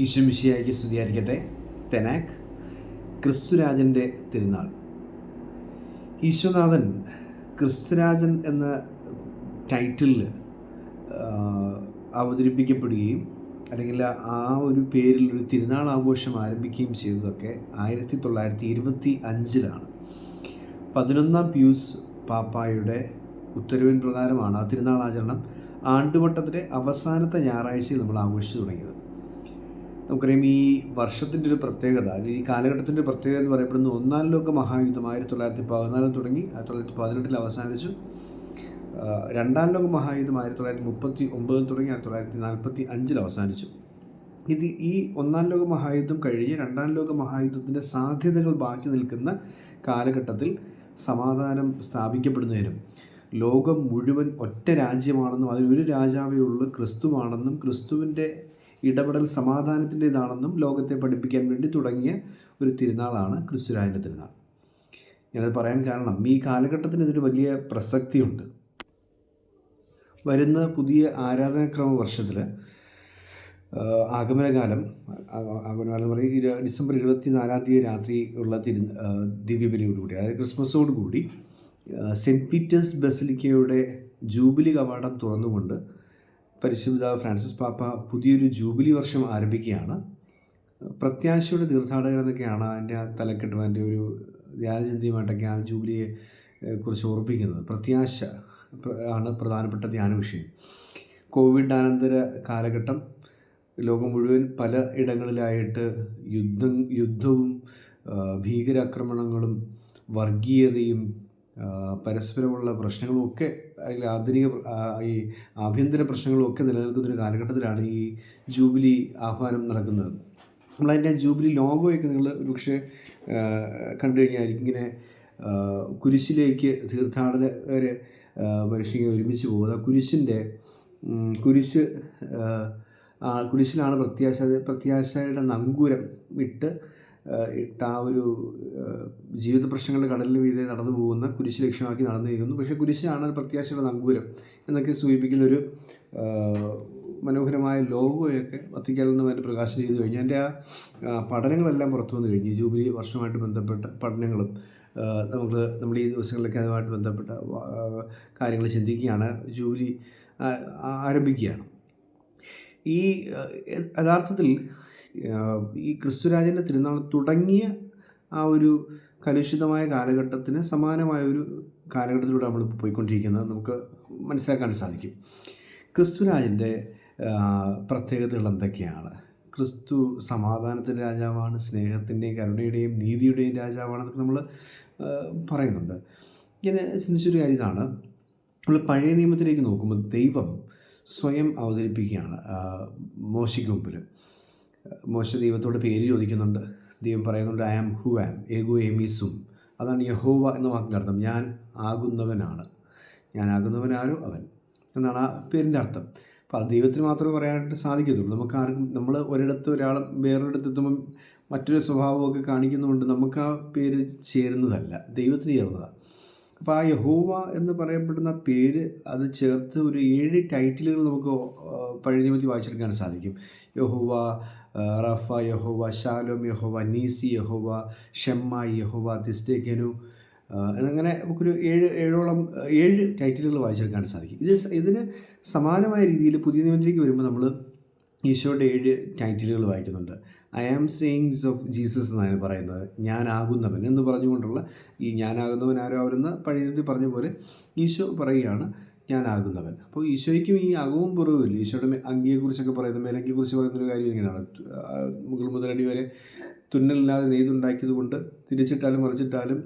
ഈശ്വമിശിയായിക്ക് സ്തുതിയായിരിക്കട്ടെ. തെനാക്ക് ക്രിസ്തുരാജൻ്റെ തിരുനാൾ. ഈശ്വനാഥൻ ക്രിസ്തുരാജൻ എന്ന ടൈറ്റിലിൽ അവതരിപ്പിക്കപ്പെടുകയും അല്ലെങ്കിൽ ആ ഒരു പേരിൽ ഒരു തിരുനാൾ ആഘോഷം ആരംഭിക്കുകയും ചെയ്തതൊക്കെ 1925 11 പ്യൂസ് പാപ്പായുടെ ഉത്തരവിൻ പ്രകാരമാണ് ആ തിരുനാൾ ആചരണം ആണ്ടുവട്ടത്തിലെ അവസാനത്തെ ഞായറാഴ്ചയിൽ നമ്മൾ ആഘോഷിച്ചു തുടങ്ങിയത്. നമുക്കറിയാം, ഈ വർഷത്തിൻ്റെ ഒരു പ്രത്യേകത, അല്ലെങ്കിൽ ഈ കാലഘട്ടത്തിൻ്റെ പ്രത്യേകത എന്ന് പറയപ്പെടുന്ന ഒന്നാം ലോക മഹായുദ്ധം 1914 തുടങ്ങി 1918 അവസാനിച്ചു. രണ്ടാം ലോക മഹായുദ്ധം 1939 തുടങ്ങി 1945 അവസാനിച്ചു. ഈ ഒന്നാം ലോക മഹായുദ്ധം കഴിഞ്ഞ് രണ്ടാം ലോക മഹായുദ്ധത്തിൻ്റെ സാധ്യതകൾ ബാക്കി നിൽക്കുന്ന കാലഘട്ടത്തിൽ സമാധാനം സ്ഥാപിക്കപ്പെടുന്നതിനും ലോകം മുഴുവൻ ഒറ്റ രാജ്യമാണെന്നും അതിലൊരു രാജാവേ ഉള്ളൂ, ക്രിസ്തുവാണെന്നും ക്രിസ്തുവിൻ്റെ ഇടപെടൽ സമാധാനത്തിൻ്റെതാണെന്നും ലോകത്തെ പഠിപ്പിക്കാൻ വേണ്ടി തുടങ്ങിയ ഒരു തിരുനാളാണ് ക്രിസ്തുരാജൻ്റെ തിരുനാൾ. ഞാനത് പറയാൻ കാരണം, ഈ കാലഘട്ടത്തിന് ഇതൊരു വലിയ പ്രസക്തിയുണ്ട്. വരുന്ന പുതിയ ആരാധനാക്രമ വർഷത്തിൽ ആഗമനകാലം എന്ന് പറയുന്നത് ഡിസംബർ 24 രാത്രി ഉള്ള ദിവ്യബലിയോടുകൂടി, അതായത് ക്രിസ്മസോടുകൂടി സെൻറ്റ് പീറ്റേഴ്സ് ബസിലിക്കയുടെ ജൂബിലി കവാടം തുറന്നുകൊണ്ട് പരിശുദ്ധ ഫ്രാൻസിസ് പാപ്പ പുതിയൊരു ജൂബിലി വർഷം ആരംഭിക്കുകയാണ്. പ്രത്യാശയുടെ തീർത്ഥാടകർ എന്നൊക്കെയാണ് അതിൻ്റെ തലക്കെട്ടും അതിൻ്റെ ഒരു ധ്യാനചിന്തയുമായിട്ടൊക്കെ ആ ജൂബിലിയെ കുറിച്ച് ഓർപ്പിക്കുന്നത്. പ്രത്യാശ ആണ് പ്രധാനപ്പെട്ട ധ്യാന വിഷയം. കോവിഡ് അനന്തര കാലഘട്ടം ലോകം മുഴുവൻ പല ഇടങ്ങളിലായിട്ട് യുദ്ധവും ഭീകരാക്രമണങ്ങളും വർഗീയതയും പരസ്പരമുള്ള പ്രശ്നങ്ങളും ഒക്കെ, അല്ലെങ്കിൽ ഈ ആഭ്യന്തര പ്രശ്നങ്ങളും ഒക്കെ നിലനിൽക്കുന്നൊരു കാലഘട്ടത്തിലാണ് ഈ ജൂബിലി ആഹ്വാനം നടക്കുന്നത്. നമ്മളതിൻ്റെ ജൂബിലി ലോഗോയൊക്കെ നിങ്ങൾ ഒരുപക്ഷെ കണ്ടു കഴിഞ്ഞായിരിക്കും. ഇങ്ങനെ കുരിശിലേക്ക് തീർത്ഥാടകർ മനുഷ്യനെ ഒരുമിച്ച് പോകുന്നത്. കുരിശിലാണ് പ്രത്യാശയുടെ നങ്കൂരം ഇട്ട ആ ഒരു ജീവിത പ്രശ്നങ്ങളുടെ കടലിന് മീതെ നടന്നു പോകുന്ന കുരിശ് ലക്ഷ്യമാക്കി നടന്നു നീങ്ങുന്നു. പക്ഷേ കുരിശാണ് പ്രത്യാശയുടെ നങ്കൂരം എന്നൊക്കെ സൂചിപ്പിക്കുന്നൊരു മനോഹരമായ ലോഗോയൊക്കെ വത്തിക്കാനിൽ നിന്ന് അതിൻ്റെ പ്രകാശനം ചെയ്തു കഴിഞ്ഞു. എൻ്റെ ആ പഠനങ്ങളെല്ലാം പുറത്തു വന്നു കഴിഞ്ഞു. ജൂബിലി വർഷമായിട്ട് ബന്ധപ്പെട്ട പഠനങ്ങളും നമ്മൾ ഈ ദിവസങ്ങളിലൊക്കെ അതുമായിട്ട് ബന്ധപ്പെട്ട കാര്യങ്ങൾ ചിന്തിക്കുകയാണ്. ജൂബിലി ആരംഭിക്കുകയാണ്. ഈ യഥാർത്ഥത്തിൽ ഈ ക്രിസ്തുരാജൻ്റെ തിരുനാൾ തുടങ്ങിയ ആ ഒരു കലുഷിതമായ കാലഘട്ടത്തിന് സമാനമായൊരു കാലഘട്ടത്തിലൂടെ നമ്മൾ പോയിക്കൊണ്ടിരിക്കുന്നത് നമുക്ക് മനസ്സിലാക്കാൻ സാധിക്കും. ക്രിസ്തുരാജൻ്റെ പ്രത്യേകതകൾ എന്തൊക്കെയാണ്? ക്രിസ്തു സമാധാനത്തിൻ്റെ രാജാവാണ്, സ്നേഹത്തിൻ്റെയും കരുണയുടെയും നീതിയുടെയും രാജാവാണെന്നൊക്കെ നമ്മൾ പറയുന്നുണ്ട്. ഇങ്ങനെ ചിന്തിച്ചൊരു കാര്യം ഇതാണ്. നമ്മൾ പഴയ നിയമത്തിലേക്ക് നോക്കുമ്പോൾ ദൈവം സ്വയം അവതരിപ്പിക്കുകയാണ് മോശയ്ക്ക് മുമ്പിൽ. മോശ ദൈവത്തോട് പേര് ചോദിക്കുന്നുണ്ട്. ദൈവം പറയുന്നുണ്ട്, ഐ ആം ഹു ആം, ഏഗോ എമി സും. അതാണ് യഹോവ എന്ന വാക്കിൻ്റെ അർത്ഥം. ഞാൻ ആകുന്നവനാണ്. ഞാൻ ആകുന്നവനാരോ അവൻ എന്നാണ് ആ പേരിൻ്റെ അർത്ഥം. അപ്പോൾ അത് ദൈവത്തിന് മാത്രമേ പറയാനായിട്ട് സാധിക്കത്തുള്ളൂ. നമ്മൾ വേറൊരിടത്ത് എത്തുമ്പം മറ്റൊരു സ്വഭാവമൊക്കെ കാണിക്കുന്നതുകൊണ്ട് നമുക്ക് ആ പേര് ചേരുന്നതല്ല, ദൈവത്തിന് ചേർന്നതാണ്. അപ്പോൾ ആ യഹോവ എന്ന് പറയപ്പെടുന്ന പേര് അത് ചേർത്ത് ഒരു 7 ടൈറ്റിലുകൾ നമുക്ക് പഴയ നിയമത്തിൽ വായിച്ചെടുക്കാൻ സാധിക്കും. യഹോവ റഫ, യഹോവ ശാലോം, യഹോവ നീസി, യഹോവ ഷെമ്മായി, യഹോവ തിസ്തേക്കനു, അങ്ങനെ നമുക്കൊരു 7 ടൈറ്റിലുകൾ വായിച്ചെടുക്കാൻ സാധിക്കും. ഇതിന് സമാനമായ രീതിയിൽ പുതിയ നിയമത്തിലേക്ക് വരുമ്പോൾ നമ്മൾ ഈശോയുടെ 7 ടൈറ്റിലുകൾ വായിക്കുന്നുണ്ട്. I am sayings of Jesus എന്നാണ് പറയുന്നത്. ഞാനാകുന്നവൻ എന്ന് പറഞ്ഞുകൊണ്ടുള്ള ഈ ഞാനാകുന്നവൻ ആരോ അവരെന്ന് പഴയ പറഞ്ഞ പോലെ ഈശോ പറയുകയാണ് ഞാനാകുന്നവൻ. അപ്പോൾ ഈശോയ്ക്കും ഈ അകവും പുറവുമില്ല. ഈശോയുടെ അങ്കിയെക്കുറിച്ചൊക്കെ പറയുന്നത്, മേലങ്കിയെക്കുറിച്ച് പറയുന്നൊരു കാര്യം ഇങ്ങനെയാണ്. മുകൾ മുതലടി വരെ തുന്നലില്ലാതെ നെയ്തുണ്ടാക്കിയത് കൊണ്ട് തിരിച്ചിട്ടാലും മറിച്ചിട്ടാലും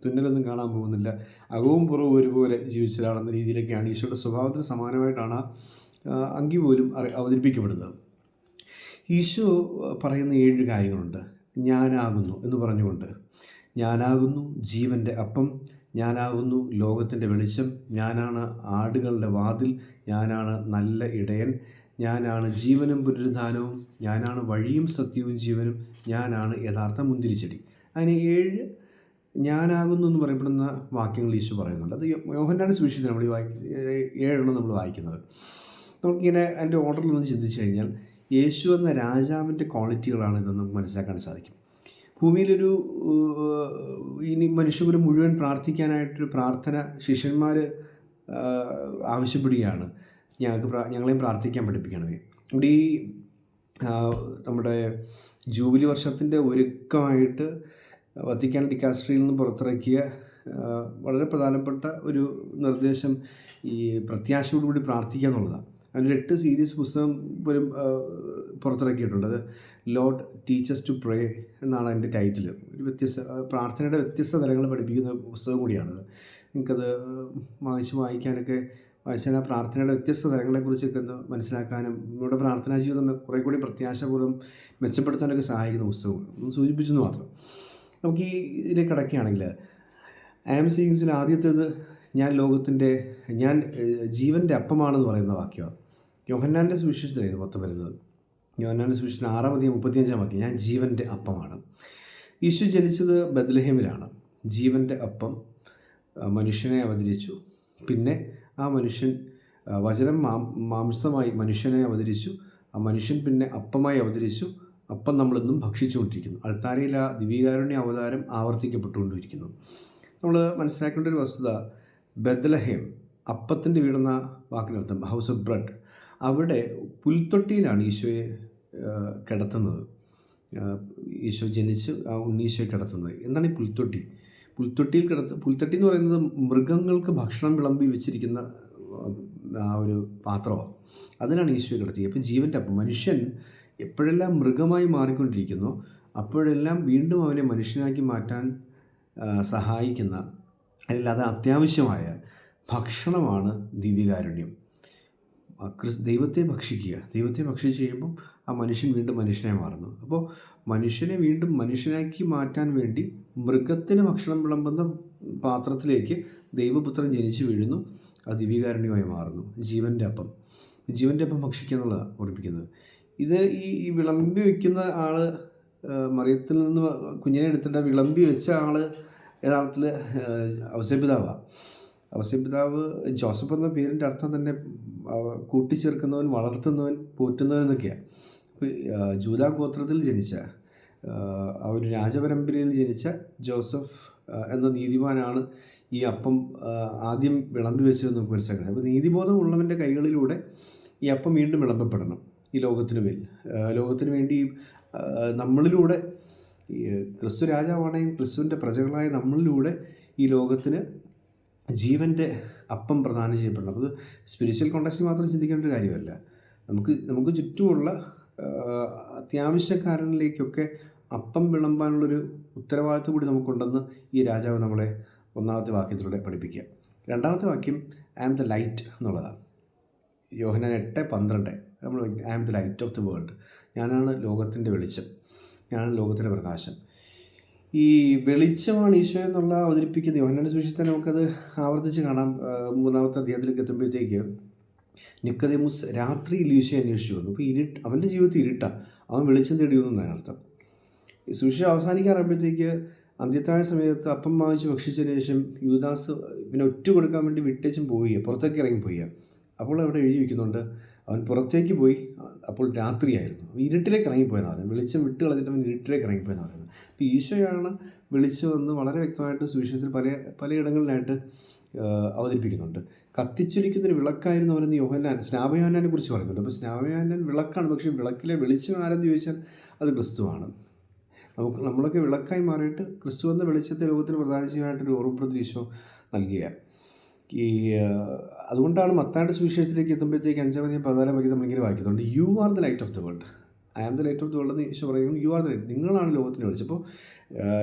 തുന്നലൊന്നും കാണാൻ പോകുന്നില്ല. അകവും പുറവും ഒരുപോലെ ജീവിച്ചതാണെന്ന രീതിയിലൊക്കെയാണ് ഈശോയുടെ സ്വഭാവത്തിന് സമാനമായിട്ടാണ് അങ്കി പോലും അവതരിപ്പിക്കപ്പെടുന്നത്. ഈശോ പറയുന്ന 7 കാര്യങ്ങളുണ്ട്. ഞാനാകുന്നു എന്ന് പറഞ്ഞുകൊണ്ട്, ഞാനാകുന്നു ജീവൻ്റെ അപ്പം, ഞാനാകുന്നു ലോകത്തിൻ്റെ വെളിച്ചം, ഞാനാണ് ആടുകളുടെ വാതിൽ, ഞാനാണ് നല്ല ഇടയൻ, ഞാനാണ് ജീവനും പുനരുദ്ധാനവും, ഞാനാണ് വഴിയും സത്യവും ജീവനും, ഞാനാണ് യഥാർത്ഥ മുന്തിരിച്ചെടി. അതിന് 7 ഞാനാകുന്നു എന്ന് പറയപ്പെടുന്ന വാക്യങ്ങൾ ഈശോ പറയുന്നുണ്ട്. അത് യോഹന്നാന്റെ സുവിശേഷത്തിൽ നമ്മൾ 7 നമ്മൾ വായിക്കുന്നത്. നമുക്കിങ്ങനെ അതിൻ്റെ ഓർഡറിലൊന്ന് ചിന്തിച്ചു കഴിഞ്ഞാൽ യേശു എന്ന രാജാവിൻ്റെ ക്വാളിറ്റികളാണ് ഇതെന്ന് നമുക്ക് മനസ്സിലാക്കാൻ സാധിക്കും. ഭൂമിയിലൊരു ഇനി മനുഷ്യകുലം മുഴുവൻ പ്രാർത്ഥിക്കാനായിട്ടൊരു പ്രാർത്ഥന ശിഷ്യന്മാർ ആവശ്യപ്പെടുകയാണ്, ഞങ്ങളെയും പ്രാർത്ഥിക്കാൻ പഠിപ്പിക്കണമേ. ഇവിടെ ഈ നമ്മുടെ ജൂബിലി വർഷത്തിൻ്റെ ഒരുക്കമായിട്ട് വത്തിക്കാൻ ഡിക്കാസ്ട്രിയിൽ നിന്ന് പുറത്തിറക്കിയ വളരെ പ്രധാനപ്പെട്ട ഒരു നിർദ്ദേശം ഈ പ്രത്യാശയോടുകൂടി പ്രാർത്ഥിക്കുക എന്നുള്ളതാണ്. അതിൻ്റെ 8 സീരീസ് പുസ്തകം പോലും പുറത്തിറക്കിയിട്ടുണ്ട്. അത് ലോർഡ് ടീച്ചേഴ്സ് ടു പ്രേ എന്നാണ് അതിൻ്റെ ടൈറ്റിൽ. ഒരു പ്രാർത്ഥനയുടെ വ്യത്യസ്ത തലങ്ങൾ പഠിപ്പിക്കുന്ന പുസ്തകം കൂടിയാണത്. നിങ്ങൾക്കത് വായിക്കാനൊക്കെ വായിച്ചാൽ ആ പ്രാർത്ഥനയുടെ വ്യത്യസ്ത തലങ്ങളെക്കുറിച്ചൊക്കെ ഒന്ന് മനസ്സിലാക്കാനും നമ്മുടെ പ്രാർത്ഥനാ ജീവിതം കുറേ കൂടി പ്രത്യാശപൂർവ്വം മെച്ചപ്പെടുത്താനൊക്കെ സഹായിക്കുന്ന പുസ്തകമാണ്. ഒന്ന് സൂചിപ്പിച്ചെന്ന് മാത്രം. നമുക്ക് ഇതിലേക്ക് കടക്കുകയാണെങ്കിൽ ആം സീയിങ്സിൽ ആദ്യത്തേത് ഞാൻ ജീവൻ്റെ അപ്പമാണെന്ന് പറയുന്ന വാക്യമാണ്. യോഹന്നാൻ്റെ സുവിശേഷത്തിലായിരുന്നു മൊത്തം വരുന്നത്. യോഹന്നാൻ്റെ സുവിശേഷത്തിൽ 6:35 വാക്യം, ഞാൻ ജീവൻ്റെ അപ്പമാണ്. യേശു ജനിച്ചത് ബത്ലഹേമിലാണ്. ജീവൻ്റെ അപ്പം മനുഷ്യനെ അവതരിച്ചു. പിന്നെ ആ മനുഷ്യൻ വചനം മാംസമായി മനുഷ്യനെ അവതരിച്ചു. ആ മനുഷ്യൻ പിന്നെ അപ്പമായി അവതരിച്ചു. അപ്പം നമ്മളിന്നും ഭക്ഷിച്ചുകൊണ്ടിരിക്കുന്നു. അൾത്താരയിൽ ആ ദിവ്യകാരുണ്യ അവതാരം ആവർത്തിക്കപ്പെട്ടുകൊണ്ടിരിക്കുന്നു. നമ്മൾ മനസ്സിലാക്കേണ്ട ഒരു വസ്തുത, ബത്ലഹേം അപ്പത്തിൻ്റെ വീടെന്ന വാക്കിനർത്ഥം ഹൗസ് ഓഫ് ബ്രെഡ്. അവിടെ പുൽത്തൊട്ടിയിലാണ് ഈശോയെ കിടത്തുന്നത്. ഈശോ ജനിച്ച് ആ ഉണ്ണീശോയെ കിടത്തുന്നത്. എന്താണ് ഈ പുൽത്തൊട്ടി? പുൽത്തൊട്ടി എന്ന് പറയുന്നത് മൃഗങ്ങൾക്ക് ഭക്ഷണം വിളമ്പി വെച്ചിരിക്കുന്ന ആ ഒരു പാത്രമാണ്. അതിനാണ് ഈശോയെ കിടത്തിയത്. അപ്പോൾ ജീവൻ്റെ അപ്പം മനുഷ്യൻ എപ്പോഴെല്ലാം മൃഗമായി മാറിക്കൊണ്ടിരിക്കുന്നു അപ്പോഴെല്ലാം വീണ്ടും അവനെ മനുഷ്യനാക്കി മാറ്റാൻ സഹായിക്കുന്ന, അല്ലെങ്കിൽ അത് അത്യാവശ്യമായ ഭക്ഷണമാണ് ദിവ്യകാരുണ്യം. ദൈവത്തെ ഭക്ഷിച്ച് കഴിയുമ്പം ആ മനുഷ്യൻ വീണ്ടും മനുഷ്യനായി മാറുന്നു. അപ്പോൾ മനുഷ്യനെ വീണ്ടും മനുഷ്യനാക്കി മാറ്റാൻ വേണ്ടി മൃഗത്തിന് ഭക്ഷണം വിളമ്പുന്ന പാത്രത്തിലേക്ക് ദൈവപുത്രൻ ജനിച്ചു വീഴുന്നു. അത് ദിവ്യകാരുണ്യമായി മാറുന്നു. ജീവൻ്റെ അപ്പം ഭക്ഷിക്കുക എന്നുള്ളതാണ് ഓർമ്മിപ്പിക്കുന്നത്. ഇത് ഈ വിളമ്പി വയ്ക്കുന്ന ആൾ, മറിയത്തിൽ നിന്ന് കുഞ്ഞിനെ എടുത്തിട്ട് വിളമ്പി വെച്ച ആൾ യഥാർത്ഥത്തിൽ ഔസേപിതാവാണ്. ഔസേപിതാവ് ജോസഫ് എന്ന പേരിൻ്റെ അർത്ഥം തന്നെ കൂട്ടിച്ചേർക്കുന്നവൻ, വളർത്തുന്നവൻ, പോറ്റുന്നവൻ എന്നൊക്കെയാണ്. അപ്പോൾ ജൂദാ ഗോത്രത്തിൽ ജനിച്ച ആ ഒരു രാജപരമ്പരയിൽ ജനിച്ച ജോസഫ് എന്ന നീതിമാനാണ് ഈ അപ്പം ആദ്യം വിളമ്പി വെച്ചതെന്ന് നമുക്ക് മനസ്സിലാക്കുന്നത്. അപ്പോൾ നീതിബോധമുള്ളവൻ്റെ കൈകളിലൂടെ ഈ അപ്പം വീണ്ടും വിളമ്പപ്പെടണം ഈ ലോകത്തിന് വേണ്ടി നമ്മളിലൂടെ, ക്രിസ്തു രാജാവാണെങ്കിൽ ക്രിസ്തുവിൻ്റെ പ്രജകളായ നമ്മളിലൂടെ ഈ ലോകത്തിന് ജീവൻ്റെ അപ്പം പ്രദാനം ചെയ്യപ്പെടണം. അപ്പോൾ സ്പിരിച്വൽ കോണ്ടെക്സ്റ്റിൽ മാത്രം ചിന്തിക്കേണ്ട ഒരു കാര്യമല്ല. നമുക്ക് ചുറ്റുമുള്ള അത്യാവശ്യക്കാരനിലേക്കൊക്കെ അപ്പം വിളമ്പാനുള്ളൊരു ഉത്തരവാദിത്വം കൂടി നമുക്കുണ്ടെന്ന് ഈ രാജാവ് നമ്മളെ ഒന്നാമത്തെ വാക്യത്തിലൂടെ പഠിപ്പിക്കുക. രണ്ടാമത്തെ വാക്യം ഐ ആം ദ ലൈറ്റ് എന്നുള്ളതാണ്. യോഹന്നാൻ 8:12 നമ്മൾ I am the light of the world. ഞാനാണ് ലോകത്തിൻ്റെ വെളിച്ചം, ഞാനാണ് ലോകത്തിൻ്റെ പ്രകാശം. ഈ വെളിച്ചമാണ് ഈശോ എന്നുള്ള അവതരിപ്പിക്കുന്നത് യോഹന്നാൻ്റെ സുവിശേഷത്തിൽ നമുക്കത് ആവർത്തിച്ച് കാണാം. 3-ാമത്തെ അധ്യായത്തിലേക്ക് എത്തുമ്പോഴത്തേക്ക് നിക്കോദേമോസ് രാത്രിയിൽ ഈശോയെ അന്വേഷിച്ചു വന്നു. അപ്പോൾ അവൻ്റെ ജീവിതത്തിൽ ഇരുട്ടാണ്, അവൻ വെളിച്ചം തേടി വന്നു എന്നാണ് അർത്ഥം. ഈ സുവിശേഷം അവസാനിക്കാറാകുമ്പോഴത്തേക്ക് അന്ത്യത്താഴ സമയത്ത് അപ്പം വാങ്ങിച്ച് ഭക്ഷിച്ചതിന് ശേഷം യൂദാസ് പിന്നെ ഒറ്റ കൊടുക്കാൻ വേണ്ടി വിട്ടേച്ചും പുറത്തേക്ക് ഇറങ്ങിപ്പോയി. അപ്പോൾ അവിടെ എഴുതി വയ്ക്കുന്നുണ്ട്, അവൻ പുറത്തേക്ക് പോയി, അപ്പോൾ രാത്രിയായിരുന്നു, ഇരുട്ടിലേക്ക് ഇറങ്ങിപ്പോയെന്ന് പറയുന്നത്. വെളിച്ചം വിട്ട് കളഞ്ഞിട്ട് അവൻ ഇരുട്ടിലേക്ക് ഇറങ്ങിപ്പോയെന്ന് പറയുന്നത്. അപ്പോൾ ഈശോയാണ് വെളിച്ചമെന്ന് വളരെ വ്യക്തമായിട്ട് സുവിശേഷത്തിൽ പലയിടങ്ങളിലായിട്ട് അവതരിപ്പിക്കുന്നുണ്ട്. കത്തിച്ചൊലിക്കുന്നൊരു വിളക്കായിരുന്നു അവനെന്ന് സ്നാപയോഹന്നാനെ കുറിച്ച് പറയുന്നുണ്ട്. അപ്പോൾ സ്നാപയോഹന്നാൻ വിളക്കാണ്, പക്ഷേ വിളക്കിലെ വെളിച്ചം ആരെന്ന് ചോദിച്ചാൽ അത് ക്രിസ്തുവാണ്. നമ്മളൊക്കെ വിളക്കായി മാറിയിട്ട് ക്രിസ്തു എന്ന വെളിച്ചത്തെ ലോകത്തിന് പ്രദാനം ചെയ്യാനായിട്ടൊരു ഓർമ്മപ്പെടുത്തൽ ഈശോ നൽകുകയാണ്. അതുകൊണ്ടാണ് മത്തായിയുടെ സുവിശേഷത്തിലേക്ക് എത്തുമ്പോഴത്തേക്ക് 5:14 നമ്മളിങ്ങനെ വായിക്കുന്നുണ്ട്, you are the light of the world. I am the light of the world എന്ന് ഈശോ പറയുന്നു. യു ആർ ദ ലൈറ്റ്, നിങ്ങളാണ് ലോകത്തിന് വെളിച്ചം. അപ്പോൾ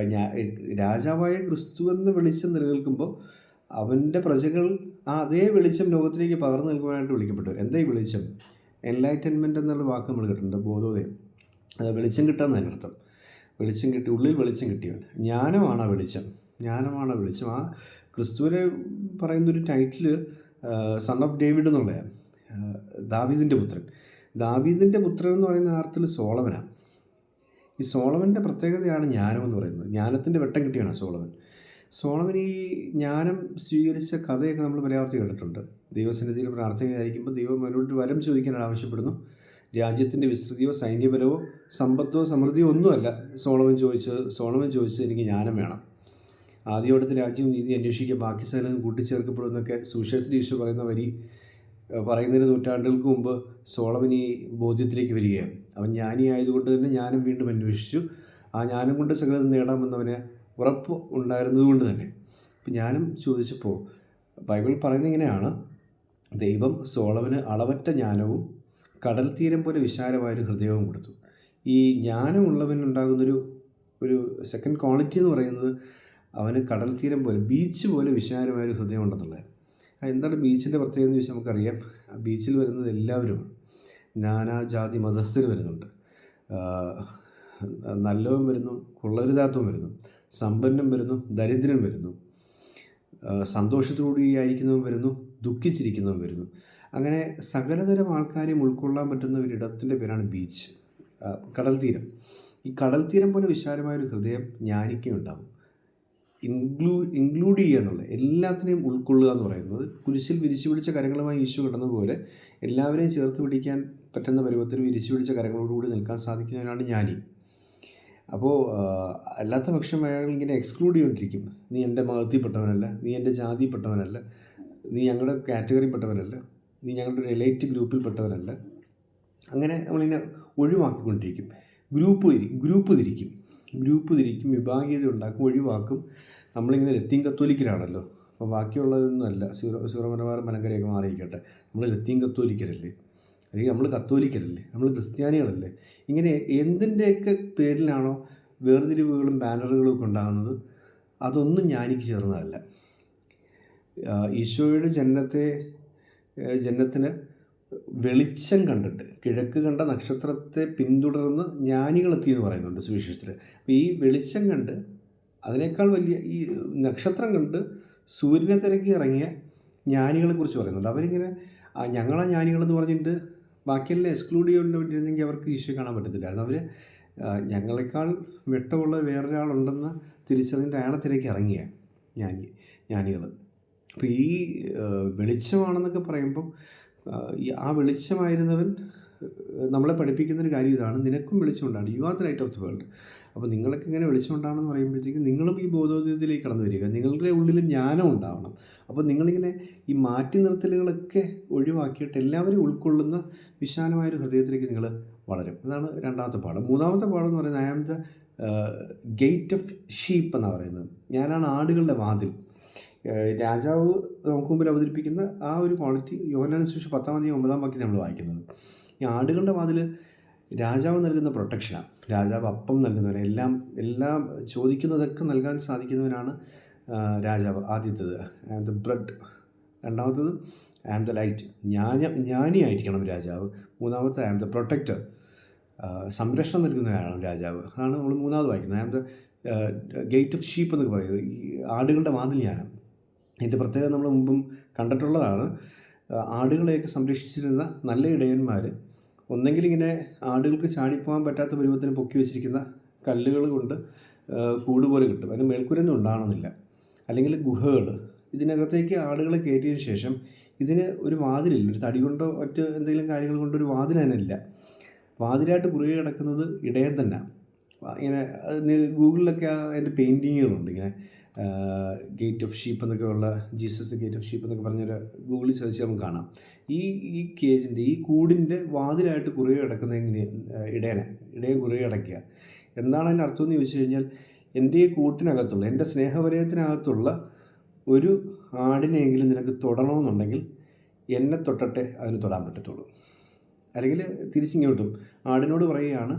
രാജാവായ ക്രിസ്തു എന്ന വെളിച്ചം നിലനിൽക്കുമ്പോൾ അവൻ്റെ പ്രജകൾ അതേ വെളിച്ചം ലോകത്തിലേക്ക് പകർന്നു നൽകുവാനായിട്ട് വിളിക്കപ്പെട്ടു. എന്താ ഈ വെളിച്ചം? എൻലൈറ്റൻമെൻറ്റ് എന്നുള്ള വാക്ക് നമ്മൾ കേട്ടിട്ടുണ്ട്, ബോധോദയം. അത് വെളിച്ചം കിട്ടാൻ അതിനർത്ഥം. വെളിച്ചം കിട്ടി, ഉള്ളിൽ വെളിച്ചം കിട്ടിയവൻ. ജ്ഞാനമാണ് വെളിച്ചം. ആ ക്രിസ്തുവിനെ പറയുന്നൊരു ടൈറ്റിൽ സൺ ഓഫ് ഡേവിഡ് എന്നുള്ളതാണ്, ദാവീദിൻ്റെ പുത്രൻ. ദാവീദിൻ്റെ പുത്രൻ എന്ന് പറയുന്ന അർത്ഥത്തിൽ സോളമനാണ്. ഈ സോളമൻ്റെ പ്രത്യേകതയാണ് ജ്ഞാനം എന്ന് പറയുന്നത്. ജ്ഞാനത്തിൻ്റെ വെട്ടം കിട്ടിയാണ് സോളമൻ ഈ ജ്ഞാനം സ്വീകരിച്ച കഥയൊക്കെ നമ്മൾ പലയാവർത്തി കേട്ടിട്ടുണ്ട്. ദൈവസന്നിധിയിൽ പ്രാർത്ഥനയായിരിക്കുമ്പോൾ ദൈവം അവനോട് വരം ചോദിക്കാൻ ആവശ്യപ്പെടുന്നു. രാജ്യത്തിൻ്റെ വിസ്തൃതിയോ സൈന്യപരമോ സമ്പത്തോ സമൃദ്ധിയോ ഒന്നുമല്ല സോളമൻ ചോദിച്ചത് എനിക്ക് ജ്ഞാനം വേണം. ആദ്യോടത്തെ രാജ്യവും നീതി അന്വേഷിക്കുക, ബാക്കി സകലതും കൂട്ടിച്ചേർക്കപ്പെടുമെന്നൊക്കെ സുവിശേഷത്തിൽ ഈശോ പറയുന്ന വരി പറയുന്നതിന് നൂറ്റാണ്ടുകൾക്ക് മുമ്പ് സോളമൻ ഈ ബോധ്യത്തിലേക്ക് വരികയാണ്. അവൻ ജ്ഞാനി ആയതുകൊണ്ട് തന്നെ ജ്ഞാനം വീണ്ടും അന്വേഷിച്ചു. ആ ജ്ഞാനം കൊണ്ട് സകലതും നേടാമെന്നവന് ഉറപ്പ് ഉണ്ടായിരുന്നതുകൊണ്ട് തന്നെ. ഇപ്പം ജ്ഞാനം ചോദിച്ചപ്പോൾ ബൈബിൾ പറയുന്നത് ഇങ്ങനെയാണ്: ദൈവം സോളമന് അളവറ്റ ജ്ഞാനവും കടൽ തീരം പോലെ വിശാലമായൊരു ഹൃദയവും കൊടുത്തു. ഈ ജ്ഞാനമുള്ളവനുണ്ടാകുന്നൊരു സെക്കൻഡ് ക്വാളിറ്റി എന്ന് പറയുന്നത് അവന് കടൽ തീരം പോലെ, ബീച്ച് പോലെ വിശാലമായൊരു ഹൃദയം ഉണ്ടെന്നുള്ളത്. എന്താണ് ബീച്ചിൻ്റെ പ്രത്യേകത എന്ന് ചോദിച്ചാൽ നമുക്കറിയാം. ബീച്ചിൽ വരുന്നത് എല്ലാവരുമാണ്. നാനാജാതി മതസ്ഥർ വരുന്നുണ്ട്. നല്ലവൻ വരുന്നു, കൊള്ളരുതാത്തവൻ വരുന്നു, സമ്പന്നം വരുന്നു, ദരിദ്രൻ വരുന്നു, സന്തോഷത്തോടുകൂടി ആയിരിക്കുന്നവൻ വരുന്നു, ദുഃഖിച്ചിരിക്കുന്നവൻ വരുന്നു. അങ്ങനെ സകലതരം ആൾക്കാരെയും ഉൾക്കൊള്ളാൻ പറ്റുന്ന ഒരിടത്തിൻ്റെ പേരാണ് ബീച്ച്, കടൽ തീരം. ഈ കടൽ തീരം പോലെ വിശാലമായൊരു ഹൃദയം ജ്ഞാനിക്കുണ്ടാകും. ഇൻക്ലൂഡ് ചെയ്യുക എന്നുള്ളത്, എല്ലാത്തിനെയും ഉൾക്കൊള്ളുക എന്ന് പറയുന്നത്, കുരിശിൽ വിരിച്ചു പിടിച്ച കരങ്ങളുമായി ഈശോ കിടന്നതുപോലെ എല്ലാവരെയും ചേർത്ത് പിടിക്കാൻ പറ്റുന്ന പരുവത്തിൽ വിരിച്ചു പിടിച്ച കരങ്ങളോടുകൂടി നിൽക്കാൻ സാധിക്കുന്നവനാണ് ജ്ഞാനി. അപ്പോൾ അല്ലാത്ത പക്ഷം അയാൾ ഇങ്ങനെ എക്സ്ക്ലൂഡ് ചെയ്തുകൊണ്ടിരിക്കും. നീ എൻ്റെ മതത്തിൽപ്പെട്ടവനല്ല, നീ എൻ്റെ ജാതിയിൽപ്പെട്ടവനല്ല, നീ ഞങ്ങളുടെ കാറ്റഗറിയിൽപ്പെട്ടവനല്ല, നീ ഞങ്ങളുടെ ഒരു എലൈറ്റ് ഗ്രൂപ്പിൽപ്പെട്ടവനല്ല. അങ്ങനെ നമ്മളിങ്ങനെ ഒഴിവാക്കിക്കൊണ്ടിരിക്കും. ഗ്രൂപ്പ് തിരിക്കും, വിഭാഗീയത ഉണ്ടാക്കും, ഒഴിവാക്കും. നമ്മളിങ്ങനെ ലത്തീൻ കത്തോലിക്കരാണല്ലോ, അപ്പോൾ ബാക്കിയുള്ളതൊന്നും അല്ല. സീറോ മലബാർ മലങ്കരയൊക്കെ മാറിയിരിക്കട്ടെ, നമ്മൾ ലത്തീൻ കത്തോലിക്കരല്ലേ, അല്ലെങ്കിൽ നമ്മൾ കത്തോലിക്കരല്ലേ, നമ്മൾ ക്രിസ്ത്യാനികളല്ലേ. ഇങ്ങനെ എന്തിൻ്റെയൊക്കെ പേരിലാണോ വേർതിരിവുകളും ബാനറുകളും ഒക്കെ ഉണ്ടാകുന്നത്, അതൊന്നും ജ്ഞാനിക്ക് ചേർന്നതല്ല. ഈശോയുടെ ജനനത്തിന് വെളിച്ചം കണ്ടിട്ട് കിഴക്ക് കണ്ട നക്ഷത്രത്തെ പിന്തുടർന്ന് ജ്ഞാനികളെത്തി എന്ന് പറയുന്നുണ്ട് സുവിശേഷത്തിൽ. അപ്പോൾ ഈ വെളിച്ചം കണ്ട്, അതിനേക്കാൾ വലിയ ഈ നക്ഷത്രം കണ്ട് സൂര്യനെ തിരക്കി ഇറങ്ങിയ ജ്ഞാനികളെക്കുറിച്ച് പറയുന്നുണ്ട്. അവരിങ്ങനെ ഞങ്ങളാ ജ്ഞാനികളെന്ന് പറഞ്ഞിട്ട് ബാക്കിയെല്ലാം എക്സ്ക്ലൂഡ് ചെയ്തുകൊണ്ടിരുന്നെങ്കിൽ അവർക്ക് ഈശോയെ കാണാൻ പറ്റത്തില്ലായിരുന്നു. അവർ ഞങ്ങളെക്കാൾ വെട്ടമുള്ള വേറൊരാളുണ്ടെന്ന് തിരിച്ചറിഞ്ഞിട്ട് അയാളെ തിരക്കി ഇറങ്ങിയ ജ്ഞാനികൾ. അപ്പോൾ ഈ വെളിച്ചമാണെന്നൊക്കെ പറയുമ്പം ആ വെളിച്ചമായിരുന്നവൻ നമ്മളെ പഠിപ്പിക്കുന്നൊരു കാര്യം ഇതാണ്: നിനക്കും വെളിച്ചമുണ്ടാണ്, you are the light of the world. അപ്പോൾ നിങ്ങൾക്ക് ഇങ്ങനെ വെളിച്ചമുണ്ടാണെന്ന് പറയുമ്പോഴത്തേക്കും നിങ്ങളും ഈ ബോധോദയത്തിലേക്ക് കടന്നു വരിക, നിങ്ങളുടെ ഉള്ളിൽ ജ്ഞാനം ഉണ്ടാവണം. അപ്പോൾ നിങ്ങളിങ്ങനെ ഈ മാറ്റി നിർത്തലുകളൊക്കെ ഒഴിവാക്കിയിട്ട് എല്ലാവരും ഉൾക്കൊള്ളുന്ന വിശാലമായൊരു ഹൃദയത്തിലേക്ക് നിങ്ങൾ വളരും. അതാണ് രണ്ടാമത്തെ പാഠം. മൂന്നാമത്തെ പാഠം എന്ന് പറയുന്നത് I am the gate of sheep എന്നാണ് പറയുന്നത്. ഞാനാണ് ആടുകളുടെ വാതിൽ. രാജാവ് നമുക്ക് മുമ്പിൽ അവതരിപ്പിക്കുന്ന ആ ഒരു ക്വാളിറ്റി യോഹന്നാൻ സുവിശേഷം 10:9 നമ്മൾ വായിക്കുന്നത്. ഈ ആടുകളുടെ വാതിൽ രാജാവ് നൽകുന്ന പ്രൊട്ടക്ഷനാണ്. രാജാവ് അപ്പം നൽകുന്നവൻ, എല്ലാം ചോദിക്കുന്നതൊക്കെ നൽകാൻ സാധിക്കുന്നവനാണ് രാജാവ്. ആദ്യത്തേത് ഐ ആം ദ ബ്രെഡ്. രണ്ടാമത്തത് ഐ ആം ദ ലൈറ്റ്. ജ്ഞാനിയായിരിക്കണം രാജാവ്. മൂന്നാമത്തെ ഐ ആം ദ പ്രൊട്ടക്റ്റർ. സംരക്ഷണം നൽകുന്നവനാണ് രാജാവ്. അതാണ് നമ്മൾ മൂന്നാമത് വായിക്കുന്നത്. I am the gate of sheep എന്നൊക്കെ പറയുന്നത്. ഈ ആടുകളുടെ വാതിൽ ഞാനാണ്. ഇതിൻ്റെ പ്രത്യേകത നമ്മൾ മുമ്പും കണ്ടിട്ടുള്ളതാണ്. ആടുകളെയൊക്കെ സംരക്ഷിച്ചിരുന്ന നല്ല ഇടയന്മാർ ഒന്നെങ്കിൽ ഇങ്ങനെ ആടുകൾക്ക് ചാടിപ്പോകാൻ പറ്റാത്ത പരുവത്തിന് പൊക്കി വെച്ചിരിക്കുന്ന കല്ലുകൾ കൊണ്ട് കൂട് പോലെ കിട്ടും, അതിന് മേൽക്കൂരൊന്നും ഉണ്ടാകണമെന്നില്ല. അല്ലെങ്കിൽ ഗുഹകൾ, ഇതിനകത്തേക്ക് ആടുകളെ കയറ്റിയതിന് ശേഷം ഇതിന് ഒരു വാതിലില്ല. ഒരു തടി കൊണ്ടോ മറ്റ് എന്തെങ്കിലും കാര്യങ്ങൾ കൊണ്ടോ ഒരു വാതിൽ അതിനില്ല. വാതിലായിട്ട് കുറുകെ കിടക്കുന്നത് ഇടയൻ തന്നെ. ഇങ്ങനെ ഗൂഗിളിലൊക്കെ അതിൻ്റെ പെയിൻറ്റിങ്ങുകളുണ്ട്. ഇങ്ങനെ ഗേറ്റ് ഓഫ് ഷീപ്പ് എന്നൊക്കെ ഉള്ള, ജീസസ് ഗേറ്റ് ഓഫ് ഷീപ്പ് എന്നൊക്കെ പറഞ്ഞൊരു ഗൂഗിളിൽ സെർച്ച് ചെയ്യാൻ നമുക്ക് കാണാം. ഈ കേജിൻ്റെ, ഈ കൂടിൻ്റെ വാതിലായിട്ട് കുറുകെ കിടക്കുന്ന ഇടയൻ കുറുകെ കിടക്കുക. എന്താണ് അതിൻ്റെ അർത്ഥം എന്ന് ചോദിച്ചു കഴിഞ്ഞാൽ, എൻ്റെ ഈ കൂട്ടിനകത്തുള്ള, എൻ്റെ സ്നേഹവലയത്തിനകത്തുള്ള ഒരു ആടിനെയെങ്കിലും നിനക്ക് തൊടണമെന്നുണ്ടെങ്കിൽ എന്നെ തൊട്ടട്ടെ അതിന് തൊടാൻ പറ്റത്തുള്ളൂ. അല്ലെങ്കിൽ തിരിച്ചിങ്ങോട്ടും ആടിനോട് പറയുകയാണ്,